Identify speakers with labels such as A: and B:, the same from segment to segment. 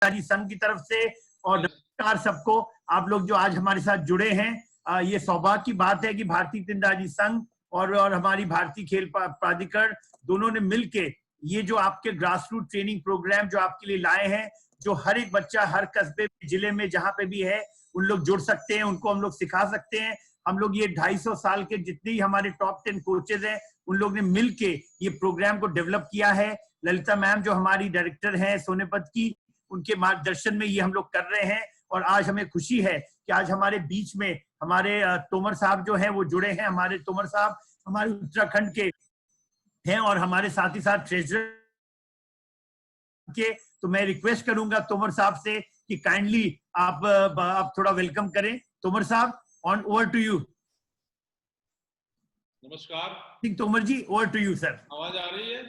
A: तीरंदाजी संघ की तरफ से। और नमस्कार सबको, आप लोग जो आज हमारे साथ जुड़े हैं। ये सौभाग्य की बात है कि भारतीय तीरंदाजी संघ और हमारी भारतीय खेल प्राधिकरण दोनों ने मिलके ये जो आपके ग्रास रूट ट्रेनिंग प्रोग्राम जो आपके लिए लाए हैं, जो हर एक बच्चा हर कस्बे जिले में जहां पे भी है उन लोग जुड़ सकते हैं, उनको हम लोग सिखा सकते हैं। हम लोग ये 250 साल के जितने ही हमारे टॉप 10 कोचेज हैं उन लोग ने मिलके ये प्रोग्राम को डेवलप किया है। ललिता मैम जो हमारी डायरेक्टर हैं सोनेपत की, उनके मार्गदर्शन में ये हम लोग कर रहे हैं। और आज हमें खुशी है कि आज हमारे बीच में हमारे तोमर साहब जो हैं वो जुड़े हैं। हमारे तोमर साहब हमारे उत्तराखंड के हैं और हमारे साथ ही साथ ट्रेजरर के। तो मैं रिक्वेस्ट करूंगा तोमर साहब से कि काइंडली आप थोड़ा वेलकम करें। तोमर साहब, ऑन ओवर टू यू।
B: नमस्कार
A: Tomar ji, over to you sir.
B: आवाज आ रही है?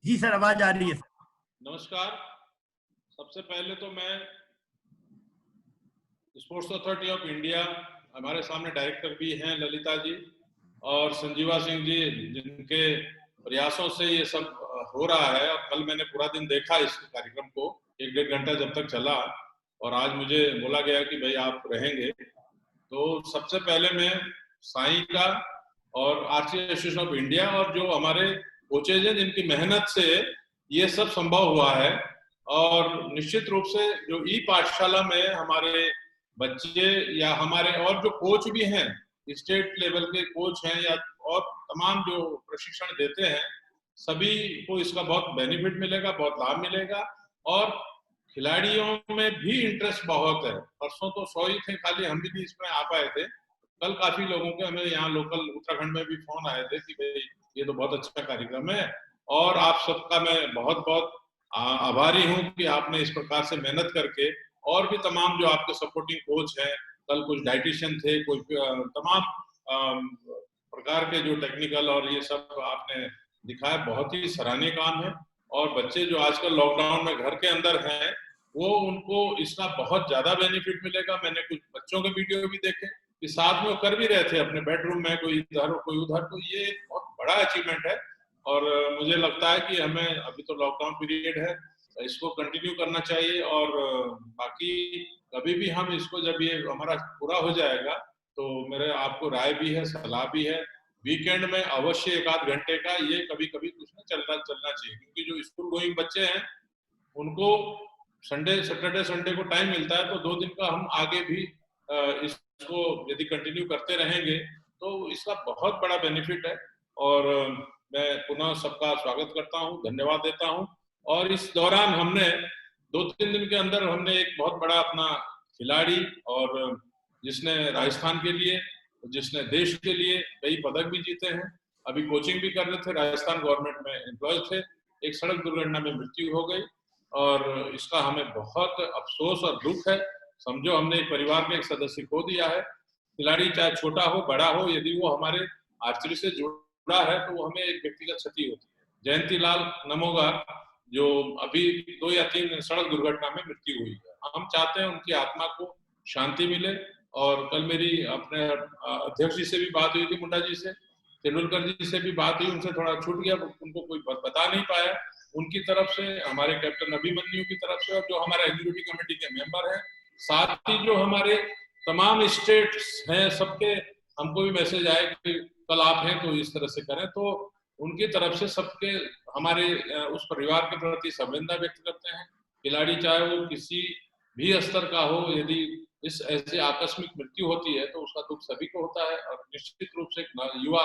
A: जी सर, आवाज आ रही है।
B: नमस्कार। सबसे पहले तो मैं स्पोर्ट्स अथॉरिटी ऑफ इंडिया, हमारे सामने डायरेक्टर भी हैं ललिता जी और संजीवा सिंह जी, जिनके प्रयासों से ये सब हो रहा है। और कल मैंने पूरा दिन देखा इस कार्यक्रम को, 1-1.5 घंटा जब तक चला, और आज मुझे बोला गया कि भाई आप रहेंगे। तो सबसे पहले मैं साईं का और आर्चरी एसोसिएशन ऑफ इंडिया और जो हमारे कोचेज हैं जिनकी मेहनत से ये सब संभव हुआ है, और निश्चित रूप से जो ई पाठशाला में हमारे बच्चे या हमारे और जो कोच भी हैं, स्टेट लेवल के कोच हैं या और तमाम जो प्रशिक्षण देते हैं, सभी को इसका बहुत बेनिफिट मिलेगा, बहुत लाभ मिलेगा। और खिलाड़ियों में भी इंटरेस्ट बहुत है। परसों तो 100 ही थे खाली, हम भी इसमें आ पाए थे। कल काफी लोगों के हमें यहाँ लोकल उत्तराखंड में भी फोन आए थे कि भाई ये तो बहुत अच्छा कार्यक्रम है, और आप सबका मैं बहुत बहुत आभारी हूँ कि आपने इस प्रकार से मेहनत करके, और भी तमाम जो आपके सपोर्टिंग कोच हैं, कल कुछ डाइटिशियन थे, कुछ तमाम प्रकार के जो टेक्निकल और ये सब आपने दिखाया, बहुत ही सराहनीय काम है। और बच्चे जो आजकल लॉकडाउन में घर के अंदर हैं, वो उनको इसका बहुत ज्यादा बेनिफिट मिलेगा। मैंने कुछ बच्चों के वीडियो भी देखे कि साथ में वो कर भी रहे थे अपने बेडरूम में, कोई इधर कोई उधर। तो ये बहुत बड़ा अचीवमेंट है, और मुझे लगता है कि हमें अभी तो लॉकडाउन पीरियड है, इसको कंटिन्यू करना चाहिए। और बाकी कभी भी हम इसको, जब ये हमारा पूरा हो जाएगा, तो मेरे आपको राय भी है, सलाह भी है, वीकेंड में अवश्य 1-8 घंटे का ये कभी कभी कुछ ना चलना चाहिए। क्योंकि जो स्कूल गोइंग बच्चे हैं उनको सैटरडे संडे को टाइम मिलता है, तो 2 दिन का हम आगे भी इसको यदि कंटिन्यू करते रहेंगे तो इसका बहुत बड़ा बेनिफिट है। और मैं पुनः सबका स्वागत करता हूँ, धन्यवाद देता हूँ। और इस दौरान हमने 2-3 दिन के अंदर हमने एक बहुत बड़ा अपना खिलाड़ी, और जिसने राजस्थान के लिए, जिसने देश के लिए कई पदक भी जीते हैं, अभी कोचिंग भी कर रहे थे, राजस्थान गवर्नमेंट में एम्प्लॉय थे, एक सड़क दुर्घटना में मृत्यु हो गई। और इसका हमें बहुत अफसोस और दुख है। समझो हमने एक परिवार में एक सदस्य खो दिया है। खिलाड़ी चाहे छोटा हो बड़ा हो, यदि वो हमारे आर्चरी से जुड़ा है तो वो हमें एक व्यक्तिगत क्षति होती है। जयंती लाल नमोगा, जो अभी 2 या 3 सड़क दुर्घटना में मृत्यु हुई है, हम चाहते हैं उनकी आत्मा को शांति मिले। और कल मेरी अपने अध्यक्ष जी से भी बात हुई थी, मुंडा जी से, तेंदुलकर जी से भी बात हुई, उनसे थोड़ा छूट गया, उनको कोई बता नहीं पाया। उनकी तरफ से, हमारे कैप्टन अभिमन्यु की तरफ से, और जो हमारे एग्जीक्यूटिव कमेटी के मेंबर हैं, साथ ही जो हमारे तमाम स्टेट्स हैं, सबके हमको भी मैसेज आए कि कल आप हैं तो इस तरह से करें। तो उनकी तरफ से सबके हमारे उस परिवार के प्रति संवेदना व्यक्त करते हैं। खिलाड़ी चाहे वो किसी भी स्तर का हो, यदि इस ऐसे आकस्मिक मृत्यु होती है तो उसका दुख सभी को होता है। और निश्चित रूप से एक युवा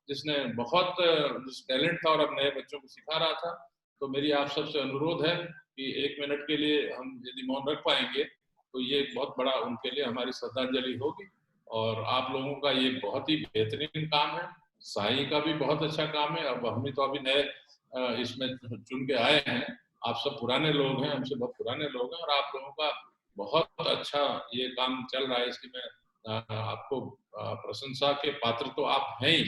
B: जिसने बहुत टैलेंट था और अब नए बच्चों को सिखा रहा था, तो मेरी आप सबसे अनुरोध है कि 1 मिनट के लिए हम यदि मौन रख पाएंगे तो ये बहुत बड़ा उनके लिए हमारी श्रद्धांजलि होगी। और आप लोगों का ये बहुत ही बेहतरीन काम है, साईं का भी बहुत अच्छा काम है। अब हम तो अभी नए इसमें चुन के आए हैं, आप सब पुराने लोग हैं, हमसे बहुत पुराने लोग हैं, और आप लोगों का बहुत अच्छा ये काम चल रहा है। इसकी मैं आपको प्रशंसा के पात्र तो आप हैं ही,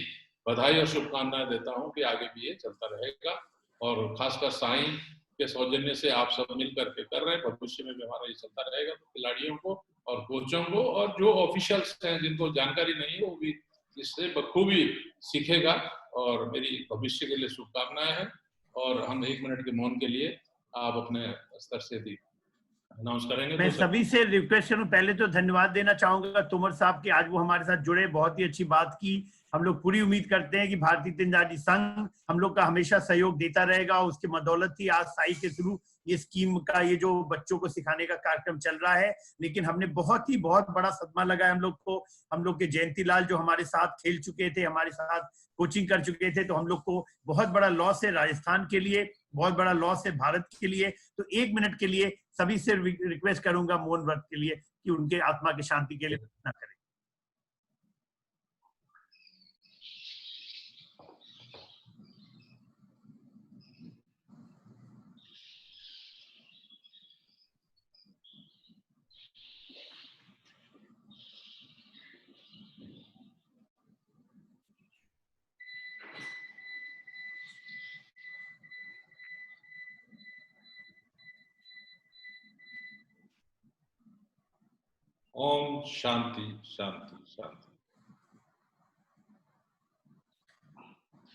B: बधाई और शुभकामनाएं देता हूं कि आगे भी ये चलता रहेगा। और खासकर साईं के सौजन्य से आप सब मिल करके कर रहे हैं, भविष्य में भी हमारा ये चलता रहेगा। तो खिलाड़ियों को और कोचों को और जो ऑफिशियल्स हैं जिनको जानकारी नहीं है, वो भी इससे बखूबी सीखेगा। और मेरी भविष्य के लिए शुभकामनाएं हैं। और हम 1 मिनट के मौन के लिए आप अपने स्तर से दी। अनाउंस करेंगे।
A: मैं सभी से रिक्वेस्ट करूं, पहले तो धन्यवाद देना चाहूंगा तोमर साहब के, आज वो हमारे साथ जुड़े, बहुत ही अच्छी बात की। हम लोग पूरी उम्मीद करते हैं कि भारतीय तीरंदाजी संघ हम लोग का हमेशा सहयोग देता रहेगा। उसकी बदौलत ही आज साई के थ्रू ये स्कीम का, ये जो बच्चों को सिखाने का कार्यक्रम चल रहा है। लेकिन हमने बहुत बड़ा सदमा लगा हम लोग को। हम लोग के जयंती लाल जो हमारे साथ खेल चुके थे, हमारे साथ कोचिंग कर चुके थे, तो हम लोग को बहुत बड़ा लॉस है राजस्थान के लिए, बहुत बड़ा लॉस है भारत के लिए। तो 1 मिनट के लिए सभी से रिक्वेस्ट करूंगा मौन व्रत के लिए कि उनके आत्मा की शांति के लिए प्रार्थना करें।
B: ओम शांति शांति शांति।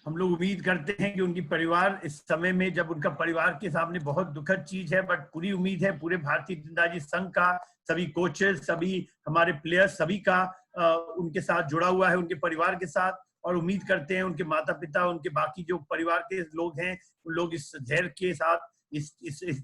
A: हम लोग उम्मीद करते हैं कि उनकी परिवार इस समय में, जब उनका परिवार के सामने बहुत दुखद चीज है, बट पूरी उम्मीद है पूरे भारतीय तीरंदाजी संघ का, सभी कोचेस, सभी हमारे प्लेयर्स, सभी का उनके साथ जुड़ा हुआ है, उनके परिवार के साथ। और उम्मीद करते हैं उनके माता पिता, उनके बाकी जो परिवार के लोग हैं, उन लोग इस धैर्य के साथ इस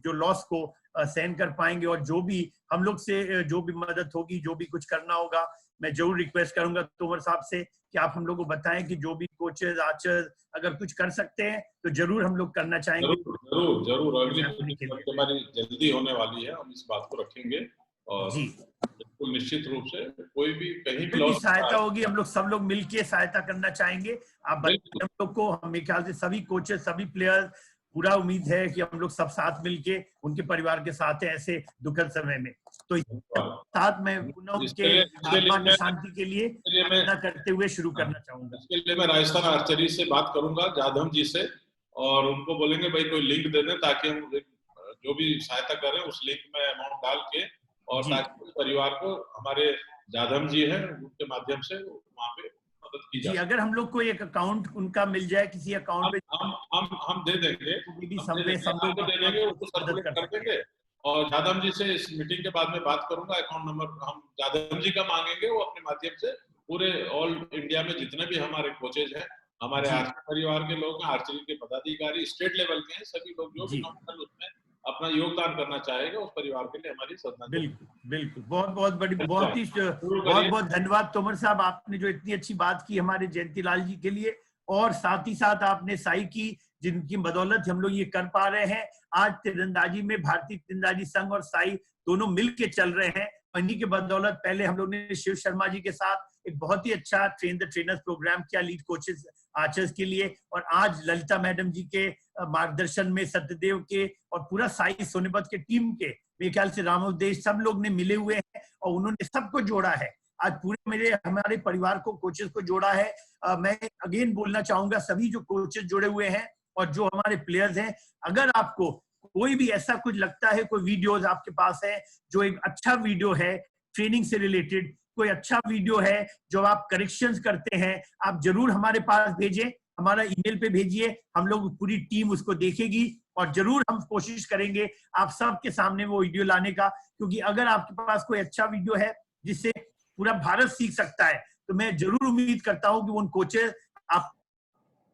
A: जो लॉस को सहन कर पाएंगे। और जो भी हम लोग से जो भी मदद होगी, जो भी कुछ करना होगा, मैं जरूर रिक्वेस्ट करूंगा तोमर साहब से कि आप हम लोग को बताएं कि जो भी कोचेस, आर्चर्स अगर कुछ कर सकते हैं तो जरूर हम लोग करना चाहेंगे।
B: जरूर जरूर अगली हमारी जल्दी होने वाली है, हम इस बात को रखेंगे। और
A: जी
B: बिल्कुल निश्चित रूप से कोई भी कहीं
A: भी सहायता होगी, हम लोग सब लोग मिलके सहायता करना चाहेंगे। आप बताइए हम लोग को, मेरे ख्याल से सभी कोचेस, सभी प्लेयर्स, पूरा उम्मीद है कि हम लोग सब साथ मिलके उनके परिवार के साथ हैं ऐसे दुखद समय में। तो साथ में पुनः उनके आत्मा की शांति के लिए प्रार्थना करते हुए शुरू करना चाहूंगा।
B: इसके लिए मैं राजस्थान आर्चरी से बात करूंगा, जाधव जी से, और उनको बोलेंगे भाई कोई लिंक दे दें ताकि हम जो भी सहायता करें उस लिंक में अमाउंट डाल के, और ताकि उस परिवार को हमारे जाधव जी हैं उनके माध्यम से वहाँ पे मदद की जाए।
A: अगर हम लोग को एक अकाउंट उनका मिल जाए किसी अकाउंट में,
B: हम दे देंगे, उसको सर्कुलेट कर देंगे। और जाधव जी से इस मीटिंग के बाद में बात करूंगा, अकाउंट नंबर हम जाधव जी का मांगेंगे, वो अपने माध्यम से पूरे ऑल इंडिया में जितने भी हमारे कोचेज हैं, हमारे आर्चरी परिवार के लोग हैं, आर्चरी के पदाधिकारी स्टेट लेवल के हैं, सभी लोग जो भी नॉमिनल उसमें अपना योगदान करना चाहेगा, उस परिवार के लिए हमारी श्रद्धांजलि।
A: बिल्कुल बिल्कुल, बहुत धन्यवाद तोमर साहब, आपने जो इतनी अच्छी बात की हमारे जयंती लाल जी के लिए, और साथ ही साथ आपने साई की, जिनकी बदौलत हम लोग ये कर पा रहे हैं। आज तीरंदाजी में भारतीय तीरंदाजी संघ और साई दोनों मिलके चल रहे हैं। इन्हीं के बदौलत पहले हम लोग ने शिव शर्मा जी के साथ एक बहुत ही अच्छा ट्रेन द ट्रेनर्स प्रोग्राम किया लीड कोचेस आर्चर्स के लिए, और आज ललिता मैडम जी के मार्गदर्शन में, सत्यदेव के और पूरा साई सोनीपत के टीम के, मेरे ख्याल से रामोदेश, सब लोग ने मिले हुए हैं और उन्होंने सबको जोड़ा है। आज पूरे हमारे परिवार को, कोचेस को जोड़ा है। मैं अगेन बोलना चाहूंगा, सभी जो कोचेस जुड़े हुए हैं और जो हमारे प्लेयर्स हैं, अगर आपको कोई भी ऐसा कुछ लगता है, कोई वीडियोस आपके पास है जो एक अच्छा वीडियो है ट्रेनिंग से रिलेटेड, कोई अच्छा वीडियो है जो आप करेक्शंस करते हैं, आप जरूर हमारे पास भेजें, हमारा ईमेल पे भेजिए। हम लोग पूरी टीम उसको देखेगी और जरूर हम कोशिश करेंगे आप सबके सामने वो वीडियो लाने का, क्योंकि अगर आपके पास कोई अच्छा वीडियो है जिससे पूरा भारत सीख सकता है, तो मैं जरूर उम्मीद करता हूं कि उन कोचेस आप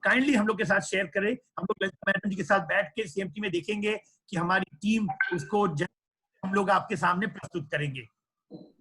A: काइंडली हम लोग के साथ शेयर करें। हम लोग ललिता मैडम जी के साथ बैठ के सीएमटी में देखेंगे कि हमारी टीम उसको हम लोग आपके सामने प्रस्तुत करेंगे।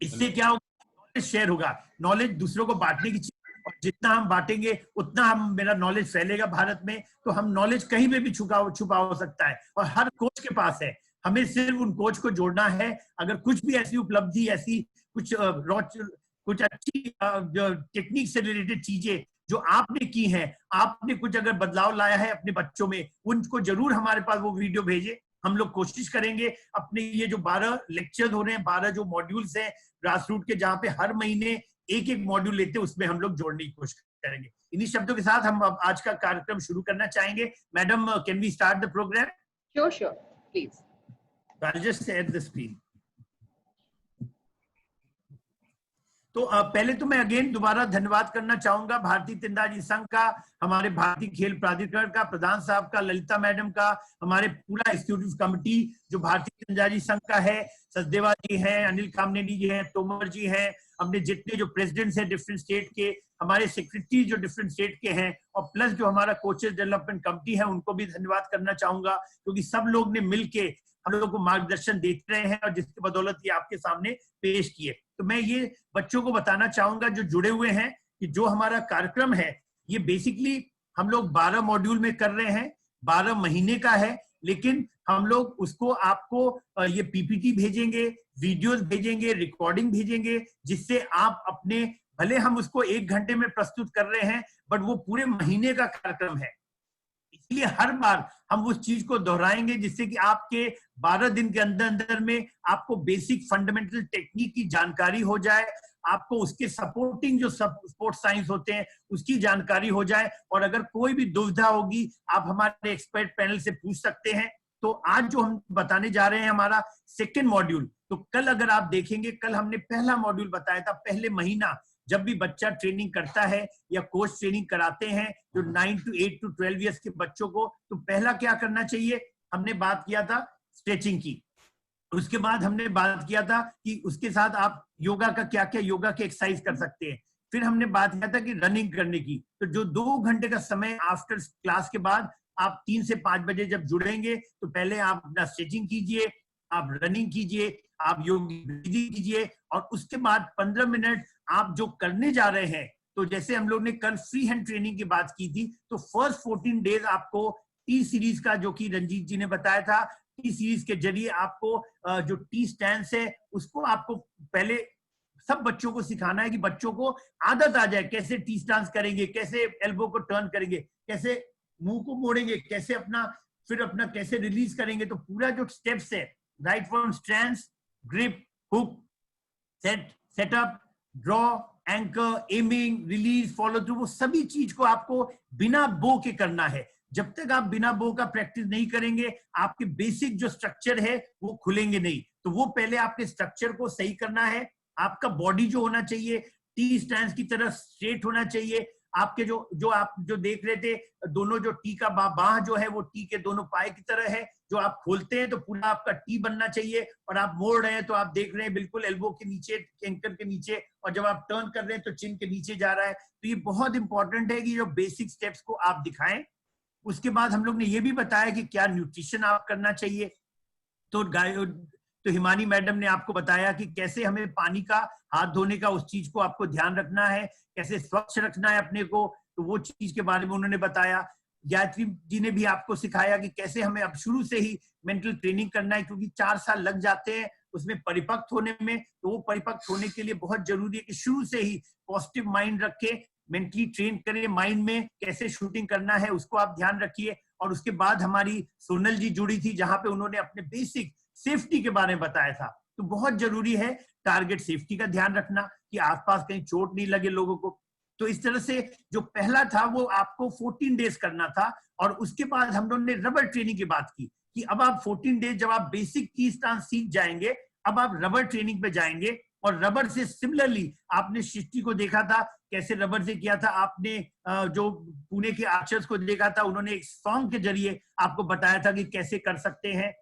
A: इससे क्या होगा, नॉलेज शेयर होगा, नॉलेज दूसरों को बांटने की चीज, और जितना हम बांटेंगे उतना हम, मेरा नॉलेज फैलेगा भारत में, तो हम नॉलेज कहीं पे भी छुपा हो सकता है और हर कोच के पास है। हमें सिर्फ उन कोच को जोड़ना है। अगर कुछ भी ऐसी उपलब्धि, ऐसी कुछ अच्छी टेक्निक से रिलेटेड चीजें जो आपने की हैं, आपने कुछ अगर बदलाव लाया है अपने बच्चों में, उनको जरूर हमारे पास वो वीडियो भेजे। हम लोग कोशिश करेंगे अपने ये जो 12 लेक्चर हो रहे हैं, 12 जो मॉड्यूल्स हैं ग्रास रूट के, जहाँ पे हर महीने एक एक मॉड्यूल लेते हैं, उसमें हम लोग जोड़ने की कोशिश करेंगे। इन्हीं शब्दों के साथ हम अब आज का कार्यक्रम शुरू करना चाहेंगे। Madam, can we start the programme?
C: Sure, please.
A: I'll just share the screen. तो पहले तो मैं अगेन दोबारा धन्यवाद करना चाहूंगा भारतीय तीरंदाजी संघ का, हमारे भारतीय खेल प्राधिकरण का, प्रधान साहब का, ललिता मैडम का, हमारे पूरा एग्जीक्यूटिव कमिटी जो भारतीय तीरंदाजी संघ का है, सचदेवा जी हैं, अनिल कामनेनी जी हैं, तोमर जी हैं, हमने जितने जो प्रेसिडेंट्स हैं डिफरेंट स्टेट के, हमारे सेक्रेटरी जो डिफरेंट स्टेट के हैं, और प्लस जो हमारा कोचेस डेवलपमेंट कमिटी है, उनको भी धन्यवाद करना चाहूंगा, क्योंकि सब लोग ने मिलके हम लोगों को मार्गदर्शन देते रहे हैं और जिसकी बदौलत ये आपके सामने पेश किए। तो मैं ये बच्चों को बताना चाहूंगा जो जुड़े हुए हैं कि जो हमारा कार्यक्रम है ये बेसिकली हम लोग 12 मॉड्यूल में कर रहे हैं, 12 महीने का है, लेकिन हम लोग उसको आपको ये पीपीटी भेजेंगे, वीडियोस भेजेंगे, रिकॉर्डिंग भेजेंगे, जिससे आप अपने, भले हम उसको 1 घंटे में प्रस्तुत कर रहे हैं, बट वो पूरे महीने का कार्यक्रम है, इसलिए हर बार हम उस चीज को दोहराएंगे जिससे कि आपके 12 दिन के अंदर अंदर में आपको बेसिक फंडामेंटल टेक्निक की जानकारी हो जाए, आपको उसके सपोर्टिंग जो स्पोर्ट्स साइंस होते हैं उसकी जानकारी हो जाए, और अगर कोई भी दुविधा होगी आप हमारे एक्सपर्ट पैनल से पूछ सकते हैं। तो आज जो हम बताने जा रहे हैं हमारा सेकेंड मॉड्यूल, तो कल अगर आप देखेंगे, कल हमने पहला मॉड्यूल बताया था, पहले महीना जब भी बच्चा ट्रेनिंग करता है या कोच ट्रेनिंग कराते हैं जो 9 to 8 to 12 इयर्स के बच्चों को, तो पहला क्या करना चाहिए, हमने बात किया था स्ट्रेचिंग की, उसके बाद हमने बात किया था कि उसके साथ आप योगा का क्या क्या योगा के एक्सरसाइज कर सकते हैं, फिर हमने बात किया था कि रनिंग करने की, तो जो 2 घंटे का समय आफ्टर क्लास के बाद आप 3 से 5 बजे जब जुड़ेंगे तो पहले आप अपना स्ट्रेचिंग कीजिए, आप रनिंग कीजिए, आप योग ब्रीदिंग कीजिए, और उसके बाद 15 मिनट आप जो करने जा रहे हैं, तो जैसे हम लोग ने कल फ्री हैंड ट्रेनिंग की बात की थी, तो फर्स्ट 14 डेज आपको टी सीरीज का, जो कि रंजीत जी ने बताया था, टी सीरीज के जरिए आपको जो टी स्टैंस है उसको आपको पहले सब बच्चों को सिखाना है कि बच्चों को आदत आ जाए, कैसे टी स्टांस करेंगे, कैसे एल्बो को टर्न करेंगे, कैसे मुंह को मोड़ेंगे, कैसे अपना फिर अपना कैसे रिलीज करेंगे, तो पूरा जो स्टेप्स है, right from stance, grip, hook, setup, draw, anchor, aiming, release, follow through, वो सभी चीज को आपको बिना बो के करना है। जब तक आप बिना बो का प्रैक्टिस नहीं करेंगे, आपके बेसिक जो स्ट्रक्चर है वो खुलेंगे नहीं। तो वो पहले आपके स्ट्रक्चर को सही करना है, आपका बॉडी जो होना चाहिए टी स्टैंस की तरह स्ट्रेट होना चाहिए, आपके जो आप जो देख रहे थे, दोनों जो टी का बाह जो है वो टी के दोनों पाए की तरह है, जो आप खोलते हैं तो पूरा आपका टी बनना चाहिए, और आप मोड़ रहे हैं तो आप देख रहे हैं बिल्कुल एल्बो के नीचे, एंकर के नीचे, और जब आप टर्न कर रहे हैं तो चिन के नीचे जा रहा है। तो ये बहुत इंपॉर्टेंट है कि जो बेसिक स्टेप्स को आप दिखाएं। उसके बाद हम लोग ने ये भी बताया कि क्या न्यूट्रिशन आप करना चाहिए, तो हिमानी मैडम ने आपको बताया कि कैसे हमें पानी का, हाथ धोने का, उस चीज को आपको ध्यान रखना है, कैसे स्वच्छ रखना है अपने को, तो वो चीज के बारे में उन्होंने बताया। गायत्री जी ने भी आपको सिखाया कि कैसे हमें अब शुरू से ही मेंटल ट्रेनिंग करना है, क्योंकि 4 साल लग जाते हैं उसमें परिपक्व होने में, तो वो परिपक्व होने के लिए बहुत जरूरी है कि शुरू से ही पॉजिटिव माइंड रखे, मेंटली ट्रेन करें, माइंड में कैसे शूटिंग करना है उसको आप ध्यान रखिए। और उसके बाद हमारी सोनल जी जुड़ी थी, जहां पे उन्होंने अपने बेसिक सेफ्टी के बारे में बताया था। तो बहुत जरूरी है टारगेट सेफ्टी का ध्यान रखना कि आसपास कहीं चोट नहीं लगे लोगों को। तो इस तरह से जो पहला था वो आपको 14 डेज करना था, और उसके बाद हम लोगों ने रबर ट्रेनिंग की बात की कि अब आप 14 डेज जब आप बेसिक की स्टांस सीख जाएंगे, अब आप रबर ट्रेनिंग पे जाएंगे। और रबर से सिमिलरली आपने सृष्टि को देखा था कैसे रबर से किया था, आपने जो पुणे के आर्चर्स को देखा था, उन्होंने एक सॉन्ग के जरिए आपको बताया था कि कैसे कर सकते हैं।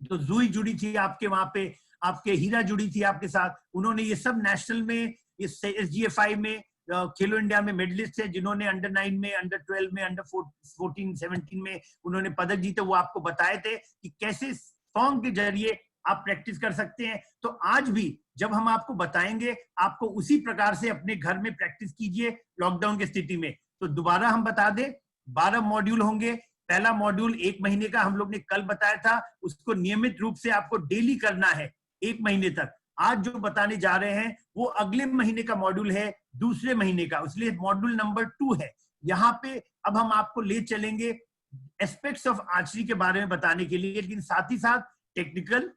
A: तो जूही जुड़ी थी आपके वहां पे, आपके हीरा जुड़ी थी आपके साथ, उन्होंने ये सब नेशनल में, इस SGFI में, खेलो इंडिया में मेडलिस्ट है, जिन्होंने अंडर 9 में, अंडर 12 में, अंडर 14, 17 में उन्होंने पदक जीते। वो आपको बताए थे कि कैसे सॉन्ग के जरिए आप प्रैक्टिस कर सकते हैं। तो आज भी जब हम आपको बताएंगे, आपको उसी प्रकार से अपने घर में प्रैक्टिस कीजिए लॉकडाउन की स्थिति में। तो दोबारा हम बता दें, 12 मॉड्यूल होंगे। पहला मॉड्यूल 1 महीने का हम लोग ने कल बताया था, उसको नियमित रूप से आपको डेली करना है 1 महीने तक। आज जो बताने जा रहे हैं वो अगले महीने का मॉड्यूल है, दूसरे महीने का, इसलिए मॉड्यूल नंबर 2 है। यहाँ पे अब हम आपको ले चलेंगे एस्पेक्ट्स ऑफ आर्चरी के बारे में बताने के लिए, लेकिन साथ ही साथ technical,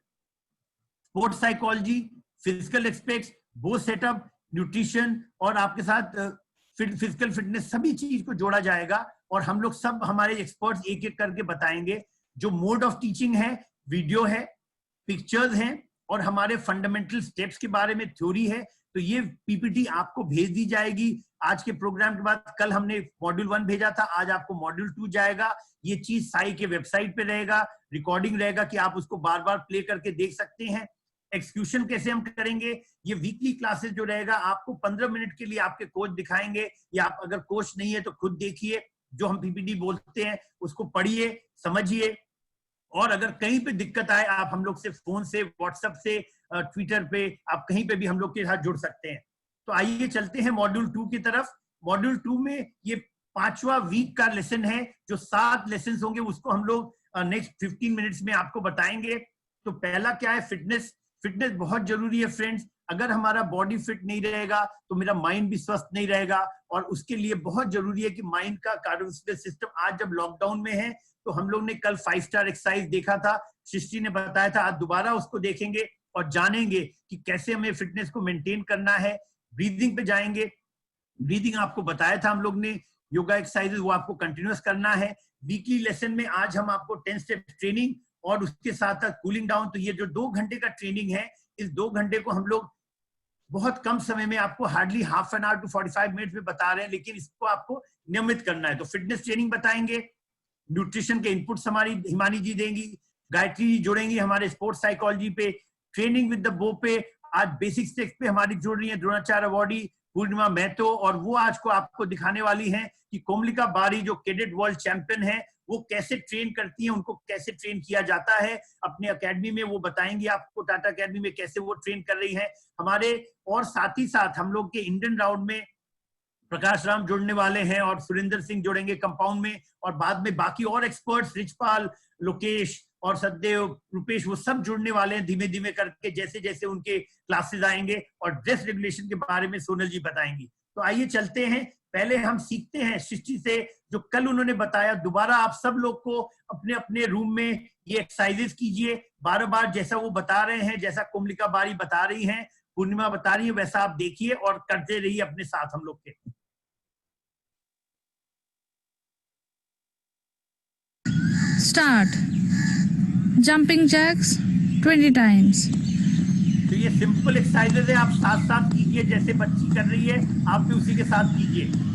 A: sports psychology, physical aspects, बो सेटअप, न्यूट्रिशन, और आपके साथ फिजिकल फिटनेस, सभी चीज को जोड़ा जाएगा। और हम लोग सब हमारे एक्सपर्ट्स एक एक करके बताएंगे। जो मोड ऑफ टीचिंग है, वीडियो है, पिक्चर्स हैं, और हमारे फंडामेंटल स्टेप्स के बारे में थ्योरी है। तो ये पीपीटी आपको भेज दी जाएगी आज के प्रोग्राम के बाद। कल हमने मॉड्यूल 1 भेजा था, आज आपको मॉड्यूल 2 जाएगा। ये चीज साई के वेबसाइट पे रहेगा, रिकॉर्डिंग रहेगा कि आप उसको बार बार प्ले करके देख सकते हैं। एक्सक्यूशन कैसे हम करेंगे, ये वीकली क्लासेस जो रहेगा आपको 15 मिनट के लिए आपके कोच दिखाएंगे, या आप अगर कोच नहीं है तो खुद देखिए, जो हम पीपीटी बोलते हैं उसको पढ़िए, समझिए। और अगर कहीं पे दिक्कत आए आप हम लोग से फोन से, व्हाट्सएप से, ट्विटर पे, आप कहीं पे भी हम लोग के साथ जुड़ सकते हैं। तो आइए चलते हैं मॉड्यूल 2 की तरफ। मॉड्यूल 2 में ये 5वां वीक का लेसन है, जो 7 लेसन होंगे उसको हम लोग नेक्स्ट 15 मिनट्स में आपको बताएंगे। तो पहला क्या है, फिटनेस। फिटनेस बहुत जरूरी है फ्रेंड्स। अगर हमारा बॉडी फिट नहीं रहेगा तो मेरा माइंड भी स्वस्थ नहीं रहेगा, और उसके लिए बहुत जरूरी है कि माइंड का कार्डियोवास्कुलर सिस्टम, आज जब लॉकडाउन में है तो हम लोग ने कल 5 स्टार एक्सरसाइज देखा था, सृष्टि ने बताया था, आज दोबारा उसको देखेंगे और जानेंगे कि कैसे हमें फिटनेस को मेंटेन करना है। ब्रीदिंग पे जाएंगे, ब्रीदिंग आपको बताया था हम लोग ने, योगा एक्सरसाइजेस वो आपको कंटिन्यूअस करना है। वीकली लेसन में आज हम आपको 10 स्टेप ट्रेनिंग और उसके साथ साथ कूलिंग डाउन। तो ये जो 2 घंटे का ट्रेनिंग है, इस 2 घंटे को हम लोग बहुत कम समय में, आपको hardly half an hour to 45 minute में बता रहे हैं, लेकिन इसको आपको नियमित करना है। तो फिटनेस ट्रेनिंग बताएंगे, न्यूट्रिशन के इनपुट्स हमारी हिमानी जी देंगी, गायत्री जी जुड़ेंगी हमारे स्पोर्ट्स साइकोलॉजी पे, ट्रेनिंग विद द बो पे आज बेसिक स्टेप्स पे हमारी जुड़ रही है द्रोणाचार्य अवॉर्डी पूर्णिमा महतो, और वो आज को आपको दिखाने वाली हैं कि कोमलिका बारी जो कैडेट वर्ल्ड चैंपियन है वो कैसे ट्रेन करती हैं, उनको कैसे ट्रेन किया जाता है अपने एकेडमी में, वो बताएंगे आपको टाटा एकेडमी में कैसे वो ट्रेन कर रही है हमारे। और साथ ही साथ हम लोग के इंडियन राउंड में प्रकाश राम जुड़ने वाले हैं और सुरेंद्र सिंह जुड़ेंगे कंपाउंड में, और बाद में बाकी और एक्सपर्ट्स रिचपाल, लोकेश और सददेव, रूपेश, वो सब जुड़ने वाले हैं धीमे धीमे करके, जैसे जैसे उनके क्लासेस आएंगे। और ड्रेस रेगुलेशन के बारे में सोनल जी बताएंगी। तो आइए चलते हैं, पहले हम सीखते हैं सृष्टि से जो कल उन्होंने बताया। दोबारा आप सब लोग को अपने अपने रूम में ये एक्सरसाइजेस कीजिए बार बार, जैसा वो बता रहे हैं, जैसा कोमलिका बारी बता रही हैं, पूर्णिमा बता रही है, वैसा आप देखिए और करते रहिए अपने साथ हम लोग के।
D: Start. Jumping jacks 20 times.
A: तो ये सिंपल एक्सरसाइजेस है, आप साथ साथ कीजिए, जैसे बच्ची कर रही है आप भी उसी के साथ कीजिए।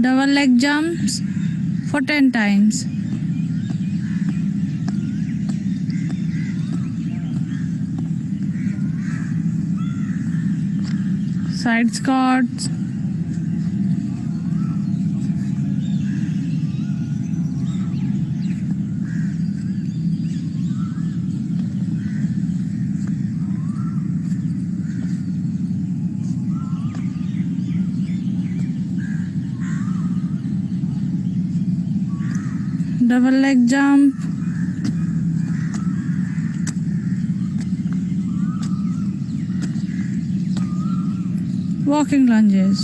D: Double leg jumps for 10 times. Side squats. Double leg jump. Walking lunges.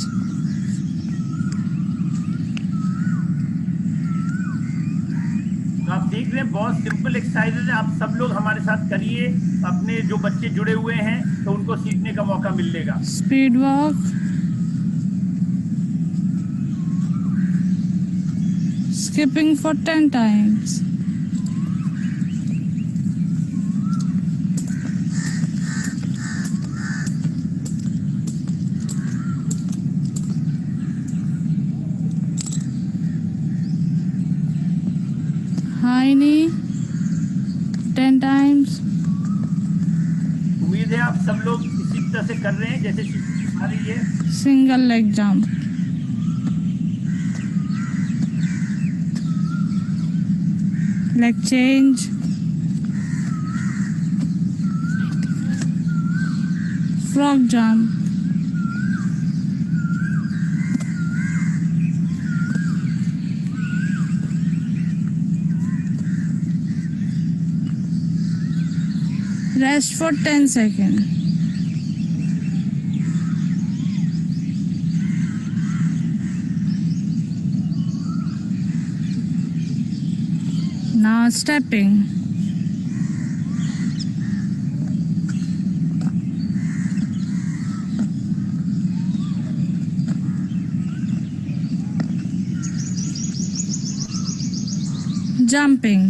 A: तो आप देख रहे हैं बहुत सिंपल एक्सरसाइजेज है, आप सब लोग हमारे साथ करिए। अपने जो बच्चे जुड़े हुए हैं तो उनको सीखने का मौका मिलेगा।
D: Speed walk. Skipping for 10 times. High knee 10 times.
A: उम्मीद है आप सब लोग इसी तरह से कर रहे हैं जैसे सिखा रही है।
D: Single leg jump. Leg change. Frog jump. Rest for 10 seconds. Now stepping. jumping,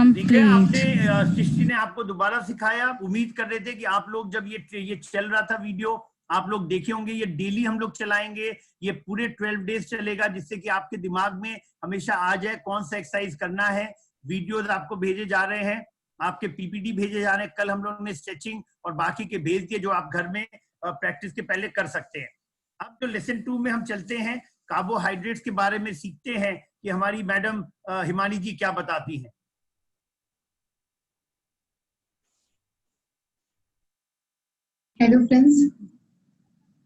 A: देखिए आपने
D: complete,
A: सृष्टि ने आपको दोबारा सिखाया। उम्मीद कर रहे थे कि आप लोग जब ये चल रहा था वीडियो, आप लोग देखे होंगे। ये डेली हम लोग चलाएंगे, ये पूरे 12 डेज चलेगा, जिससे कि आपके दिमाग में हमेशा आ जाए कौन सा एक्सरसाइज करना है। वीडियोस आपको भेजे जा रहे हैं, आपके पीपीटी भेजे जा रहे हैं। कल हम लोग ने स्ट्रेचिंग और बाकी के भेज दिए, जो आप घर में प्रैक्टिस के पहले कर सकते हैं। अब जो लेसन 2 में हम चलते हैं, कार्बोहाइड्रेट्स के बारे में सीखते हैं कि हमारी मैडम हिमानी जी क्या बताती हैं।
E: Hello friends,